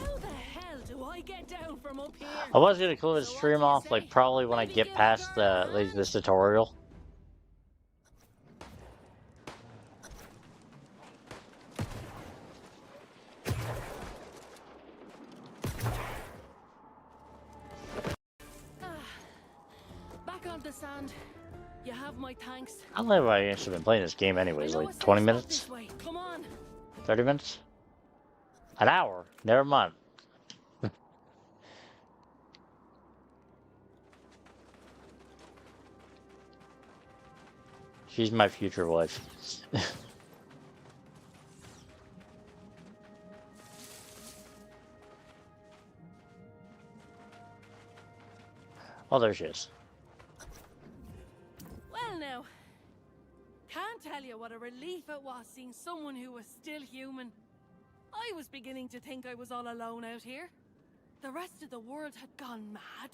how the hell do I get down from up here? I was gonna close the So what stream do you off, like say? probably when I Maybe get give a past girl a like hand? this tutorial. Back on the sand. You have my thanks. How long have I actually been playing this game anyways? I know Like a 20 safe spot minutes? this way. Come on. 30 minutes? An hour? Never mind. She's my future wife. Oh, there she is. Well now, can't tell you what a relief it was seeing someone who was still human. I was beginning to think I was all alone out here. The rest of the world had gone mad.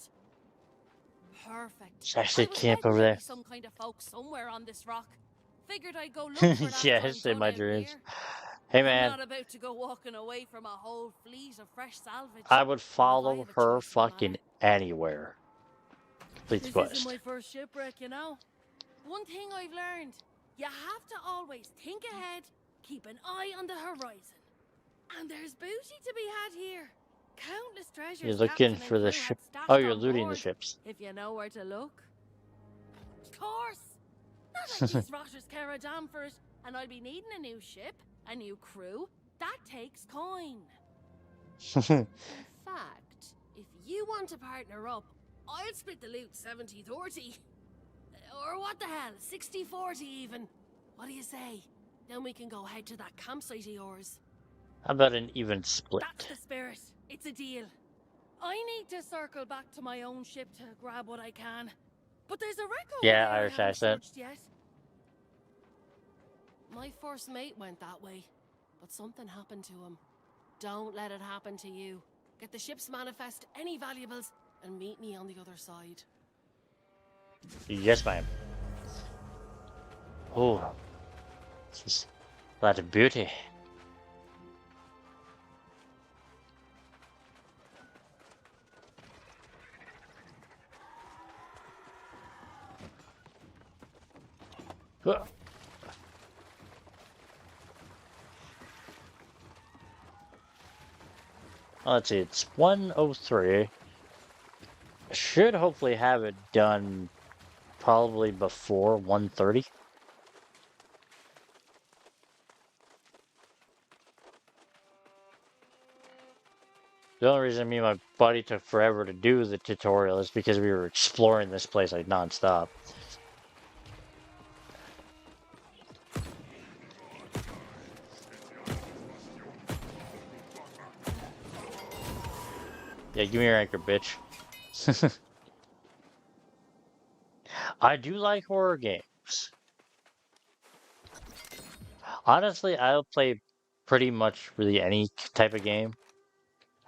Perfect. There's actually I was a camp betting over there'd there. be some kind of folk somewhere on this rock. Figured I'd go look for it Yeah, after it's I'm in done my out dreams. here. Hey I'm man, not about to go walking away from a whole fleet of fresh salvage. I would Not if I follow have a her choice in the fucking matter. anywhere. Complete the This isn't quest. my first shipwreck, you know. One thing I've learned, you have to always think ahead, keep an eye on the horizon. And there's booty to be had here. Countless You're treasures looking captain and for the crew had ship. Oh, stashed you're on looting the board, ships. if you know where to look. Of course! Not like these rotters care a damn for it, and I'll be needing a new ship, a new crew. That takes coin. In fact, if you want to partner up, I'll split the loot 70-30. Or what the hell, 60-40 even. What do you say? Then we can go head to that campsite of yours. How about an even That's split? the spirit. It's a deal. I need to circle back to my own ship to grab what I can. But there's a wreck over Yeah, there I Irish haven't accent. searched yet. My first mate went that way, but something happened to him. Don't let it happen to you. Get the ship's manifest, any valuables, and meet me on the other side. Yes, ma'am. Oh, this is a lot of beauty. Huh. Let's see, it's 1:03. Should hopefully have it done probably before 1:30. The only reason me and my buddy took forever to do the tutorial is because we were exploring this place like non-stop. Yeah, give me your anchor, bitch. I do like horror games. Honestly, I'll play pretty much really any type of game,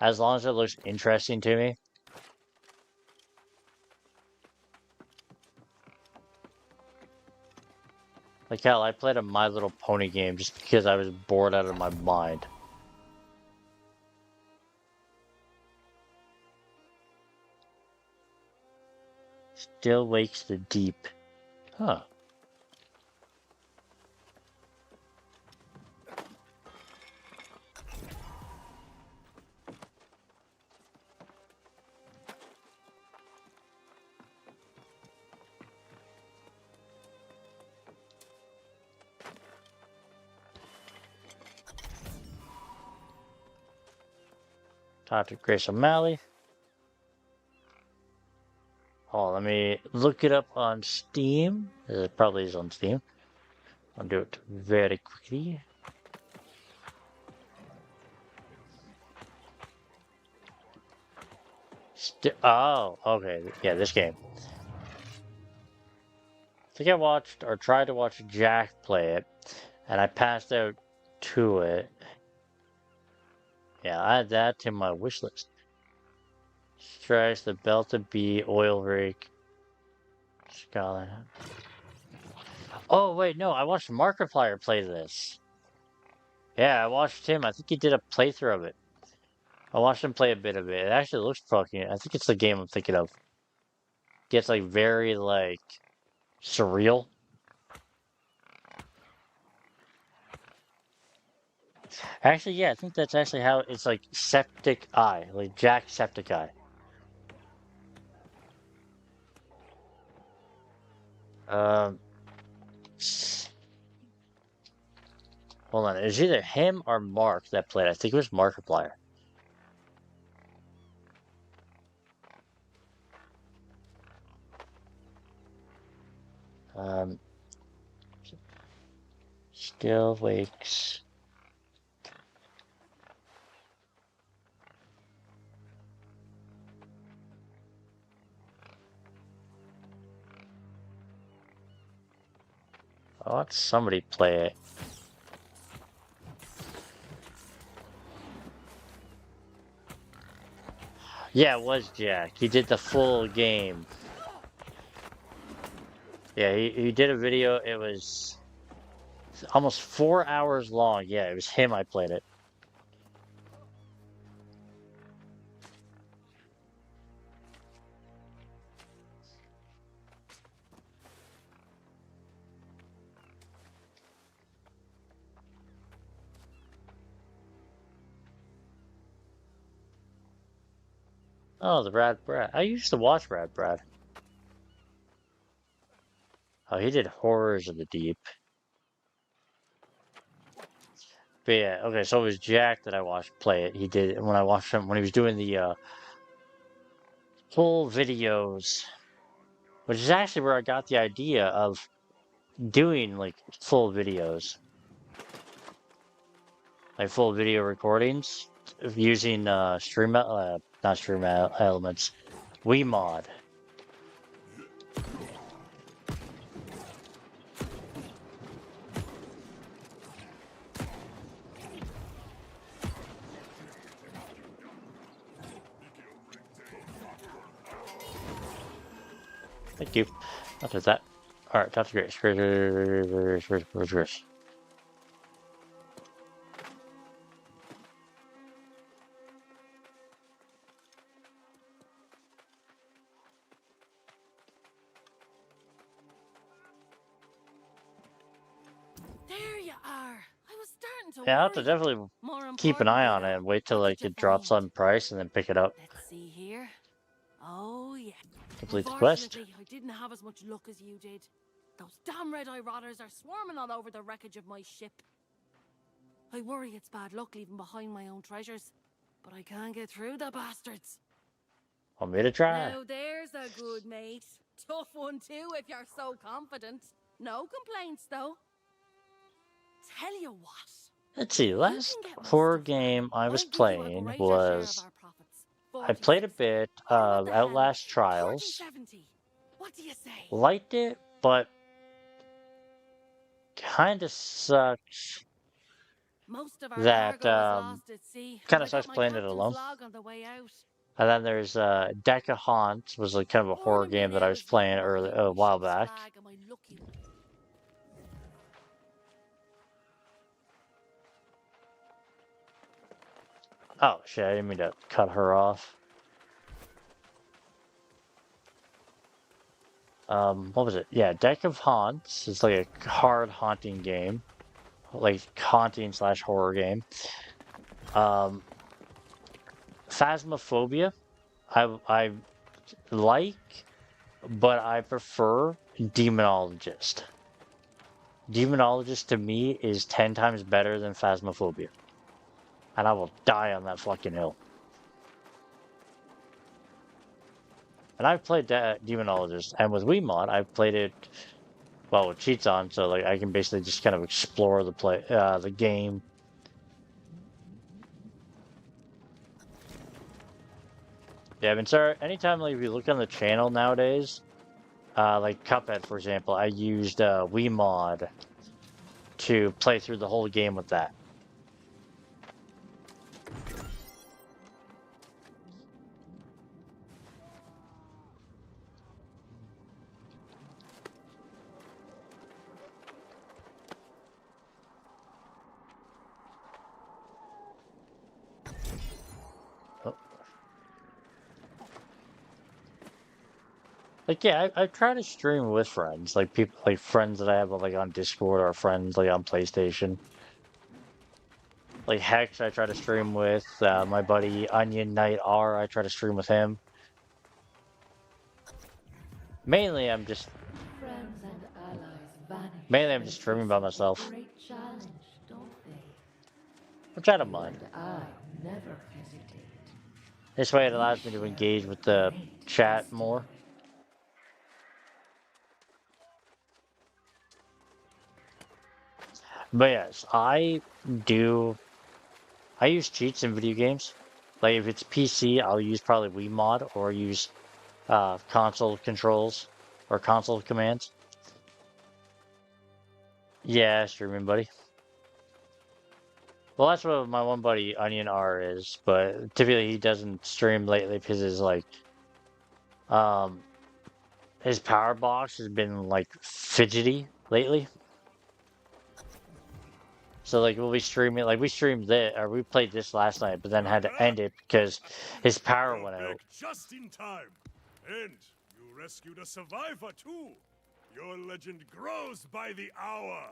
as long as it looks interesting to me. Like hell, I played a My Little Pony game just because I was bored out of my mind. Still wakes the deep. Huh. Talk to Grace O'Malley. Oh, let me look it up on Steam. It probably is on Steam. I'll do it very quickly. Oh, okay. Yeah, this game. I think I watched or tried to watch Jack play it, and I passed out to it. Yeah, I add that to my wish list. Strikes, the Belta B, Oil Rig, Scarlet. Oh, wait, no, I watched Markiplier play this. Yeah, I watched him. I think he did a playthrough of it. I watched him play a bit of it. It actually looks fucking. I think it's the game I'm thinking of. Gets like very like surreal. Actually, yeah, I think that's actually how it's like Septic Eye, like Jack Septic Eye. Um, hold on, it was either him or Mark that played. I think it was Markiplier. Um, still wakes. I want somebody play it. Yeah, it was Jack. He did the full game. Yeah, he did a video. It was Almost 4 hours long. Yeah, it was him I played it. Oh, the Rad Brad. I used to watch Rad Brad. Oh, he did Horrors of the Deep. But yeah, okay, so it was Jack that I watched play it. He did when I watched him when he was doing the full videos, which is actually where I got the idea of doing like full videos, like full video recordings of using not stream elements, mod. Thank you. Not just that. All right, that's great. There you are. I was starting to Yeah, I worry. have to definitely More keep an eye importantly, on it and wait till what like did you it drops find? on price and then pick it up. Let's see here. Oh yeah. Complete the quest. Unfortunately, I didn't have as much luck as you did. Those damn red-eye rotters are swarming all over the wreckage of my ship. I worry it's bad luck leaving behind my own treasures, but I can't get through the bastards. Want me to try? Now there's a good mate. Tough one too if you're so confident. No complaints though. Tell you what. Let's see. Last horror game I was playing was I played a bit of Outlast Trials. What do you say? Liked it, but kind of sucks Most of our that cargo was lost at sea. kind I of got sucks my playing it captain's alone. log on the way out. And then there's Deca Haunts was like kind of a horror game that I was playing early a while back. Oh shit! I didn't mean to cut her off. What was it? Yeah, Deck of Haunts is like a hard haunting game, like haunting slash horror game. Phasmophobia, I like, but I prefer Demonologist. Demonologist to me is 10 times better than Phasmophobia, and I will die on that fucking hill. And I've played Demonologist, and with mod, I've played it, well, with cheats on, so like I can basically just kind of explore the game. Yeah, I mean, sir, anytime like if you look on the channel nowadays, like Cuphead, for example, I used mod to play through the whole game with that. Like, yeah, I try to stream with friends, like people, like friends that I have like on Discord or friends like on PlayStation. Like Hex, I try to stream with my buddy Onion Knight R. I try to stream with him. Mainly, I'm just streaming by myself, which I don't mind. This way, it allows me to engage with the chat more. But yes, I use cheats in video games. Like if it's PC, I'll use probably mod or use console controls or console commands. Yeah, streaming buddy. Well, that's what my one buddy Onion R is, but typically he doesn't stream lately because his his power box has been like fidgety lately. So like we'll be streaming, like we streamed this, or we played this last night, but then had to end it because his power You're went out. back just in time. And you rescued a survivor too. Your legend grows by the hour.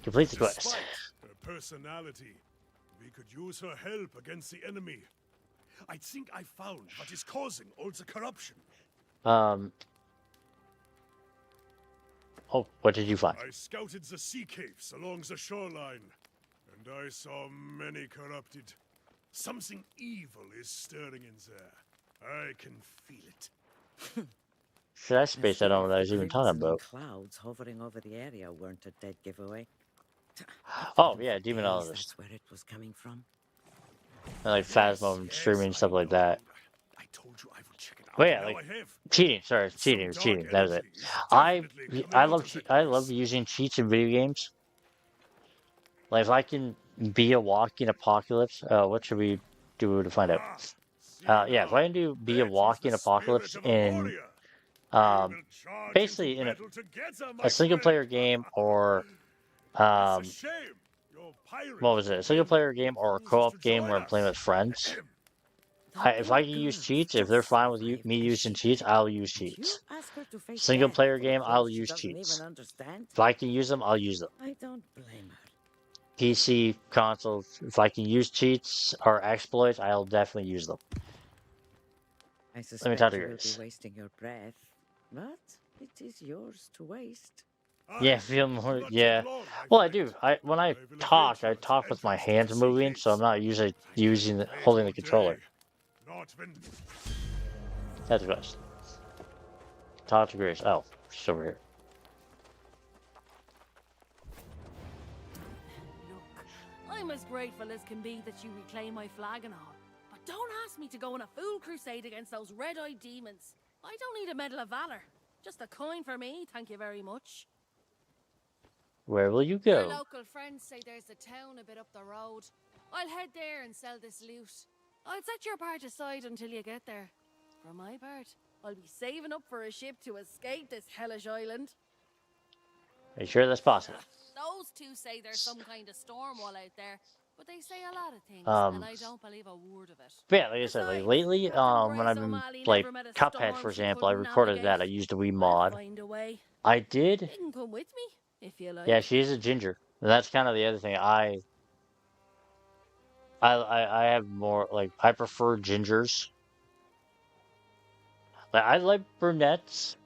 Complete the quest. Despite her personality, we could use her help against the enemy. I think I found what is causing all the corruption. Oh, what did you find? I scouted the sea caves along the shoreline, and I saw many corrupted. Something evil is stirring in there. I can feel it. So that space I don't know what I was even talking Crimson about. clouds hovering over the area weren't a dead giveaway. Oh yeah, demonologist. That's where it was coming from. And like Phasmo and streaming and stuff like that. I told you I would check it out. But yeah, Now like I have. cheating. Sorry, it's cheating. It was cheating. That was it. I love using cheats in video games. Like if I can be a walking apocalypse, what should we do to find out? Yeah, if I can be a walking apocalypse in basically in a single player game or what was it? A single player game or a co-op game where I'm playing with friends. If I can use cheats, if they're fine with me using cheats, I'll use cheats. Single player game, I'll use cheats. If I can use them, I'll use them. I don't blame her. PC, consoles, if I can use cheats or exploits, I'll definitely use them. I me suspect talk to you will Grace. be wasting your breath, but it is yours to waste. Yeah, feel more. Yeah. Well, I do. When I talk with my hands moving, so I'm not usually holding the controller. That's the best. Talk to Grace. Oh, she's over here. Look, I'm as grateful as can be that you reclaim my flag and all. But don't ask me to go on a fool crusade against those red-eyed demons. I don't need a medal of valor. Just a coin for me, thank you very much. Where will you Your go? local friends say there's a town a bit up the road. I'll head there and sell this loot. I'll set your part aside until you get there. For my part, I'll be saving up for a ship to escape this hellish island. Are you sure that's possible? Those two say there's some kind of storm wall out there, but they say a lot of things, Um, and I don't believe a word of it. But yeah, like I said, like lately, when I've been like Cuphead, for example, I recorded that. I used a Wii I'll mod. find a way. I did. You can come with me if you like. Yeah, she is a ginger. And that's kind of the other thing. I have more like I prefer gingers. Like I like brunettes.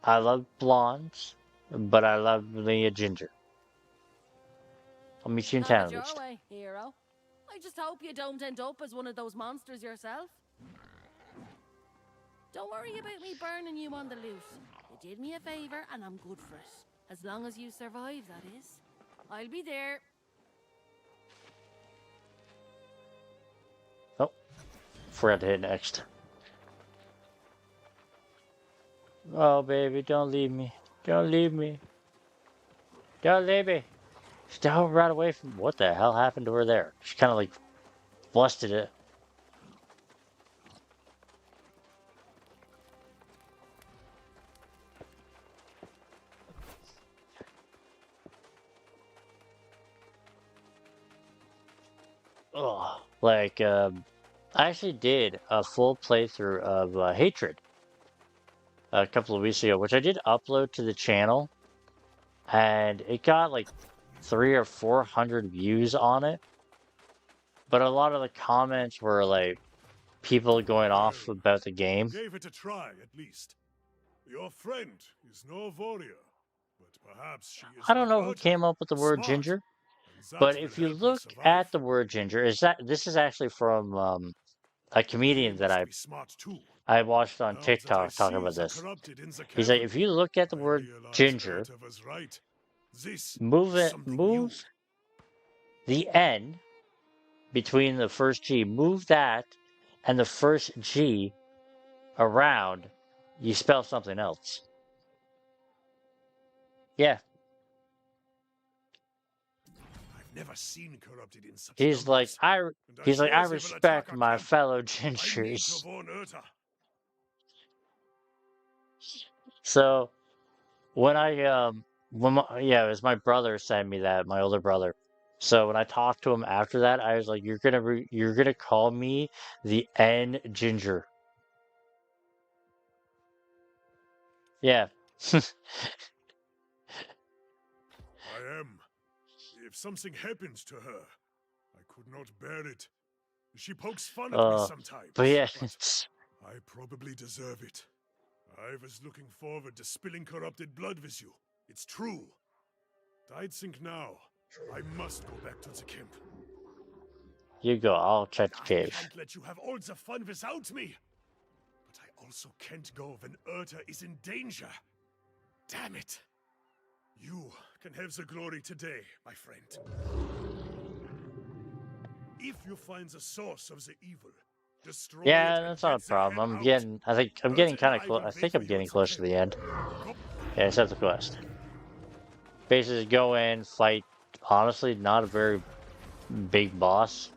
I love blondes, but I love me a ginger. I'll meet you in Have town it at your least. way, hero. I just hope you don't end up as one of those monsters yourself. Don't worry about me burning you on the loose. You did me a favor, and I'm good for it. As long as you survive, that is. I'll be there. Oh, forgot to hit next. Oh, baby, don't leave me. Don't leave me. Don't leave me. Don't run away from. What the hell happened to her there? She kind of like busted it. Oh, like I actually did a full playthrough of Hatred a couple of weeks ago, which I did upload to the channel, and it got like 300 or 400 views on it. But a lot of the comments were like people going off about the game. Gave it a try, at least. Your friend is no warrior, but perhaps she is I don't know like who Urta, came up with the word smart, ginger, and that but will if you help look survive. at the word ginger, this is actually from a comedian You that must be smart too. I watched on Now that I TikTok see talking about the this. corrupted in the He's like, cavern, if you look at the I word realize ginger, Urta was right. This move is it, something new. move the N between the first G, move that and the first G around, you spell something else. Yeah, I've never seen corrupted in such he's like, numbers, and he's like, I fear they will attack respect our my camp. fellow I need gingers. to warn Urta. So when I Yeah, it was my brother sent me that, my older brother. So when I talked to him after that, I was like, you're gonna call me the N Ginger." Yeah. I am. If something happens to her, I could not bear it. She pokes fun at me sometimes, But yeah, but I probably deserve it. I was looking forward to spilling corrupted blood with you. It's true. I'd think now. I must go back to the camp. you go. I'll check the I cave. can't let you have all the fun without me. But I also can't go when Urta is in danger. Damn it. You can have the glory today, my friend. If you find the source of the evil, destroy it Yeah, and that's not a get the hell problem. out. I'm Urta getting and kind of I close. will I wait think for I'm you getting at the close to camp. the end. Go. Yeah, accept the quest. Basically, go in, fight. Honestly, not a very big boss.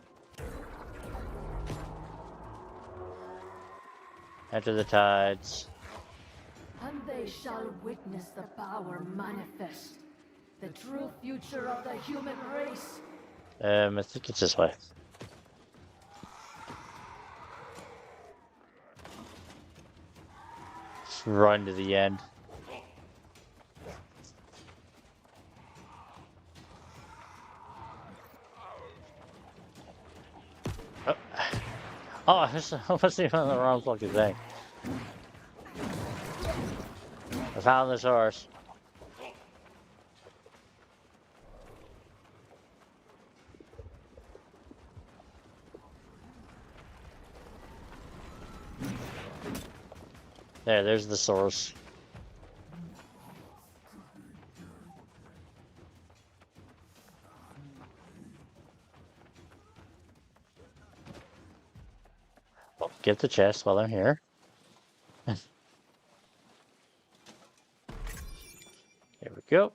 Enter the tides. And they shall witness the power manifest. The true future of the human race. I think it's this way. Just run to the end. Oh, oh I was even on the wrong fucking thing. I found this horse. There's the source. Well, get the chest while I'm here. There we go.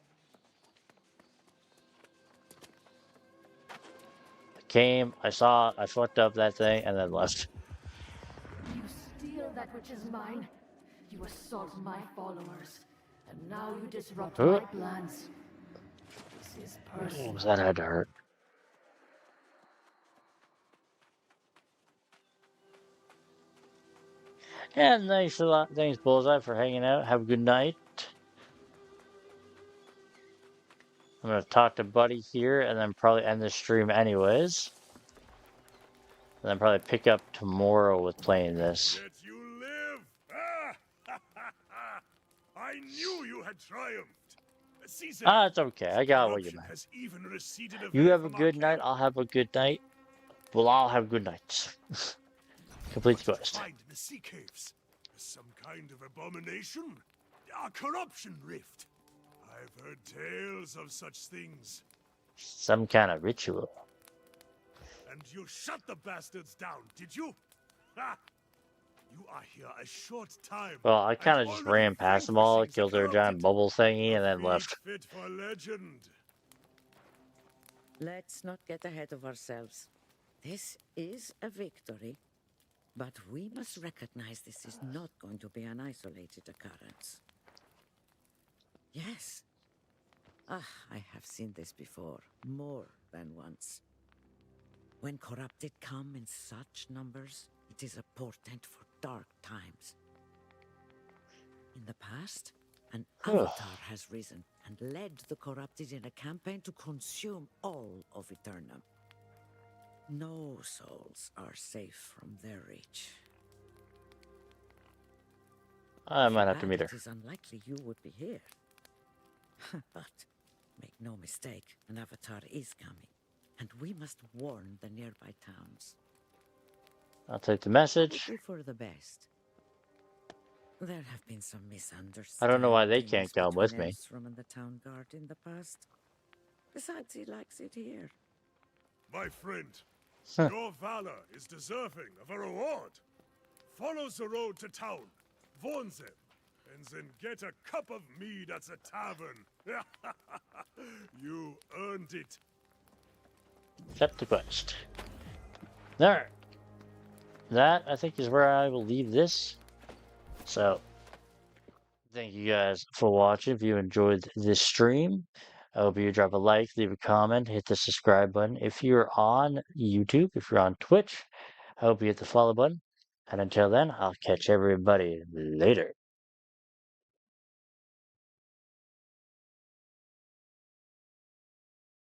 I saw it, I fucked up that thing, and then left. You steal that which is mine. You assault my followers. And now you disrupt Huh? my plans. This is Oh, personal. that had to hurt. And thanks a lot. Thanks, Bullseye, for hanging out. Have a good night. I'm gonna talk to Buddy here, and then probably end the stream anyways. And then probably pick up tomorrow with playing this. Yet you live! Ah! I knew you had triumphed! Caesar, Ah, it's okay. I got what you corruption meant. has even receded a You bit have a from our good night. camp. I'll have a good night. We'll all have good nights. Complete the What did you quest. find in the sea caves? Some kind of abomination? A corruption rift? I've heard tales of such things. Some kind of ritual. And you shut the bastards down, did you? Ha! You are here a short time. Well, I kind of and just already ran past them all, vanquishing the killed their giant corrupted. bubble thingy, A and then feat left. fit for legend. Let's not get ahead of ourselves. This is a victory, but we must recognize this is not going to be an isolated occurrence. Yes. I have seen this before, more than once. When corrupted come in such numbers, it is a portent for dark times. In the past, an avatar has risen and led the corrupted in a campaign to consume all of Aeternum. No souls are safe from their reach. I might have to meet her. It is unlikely you would be here. But make no mistake, an avatar is coming, and we must warn the nearby towns. I'll take the message. Probably for the best. There have been some misunderstandings. I don't know why they can't come with me. From the town guard in the past. Besides, he likes it here. My friend, your valor is deserving of a reward. Follow the road to town, warn them, and then get a cup of mead at the tavern. You earned it. Accept the quest. There. That, I think, is where I will leave this. So, Thank you guys for watching. If you enjoyed this stream, I hope you drop a like, leave a comment, hit the subscribe button. If you're on YouTube, if you're on Twitch, I hope you hit the follow button. And until then, I'll catch everybody later.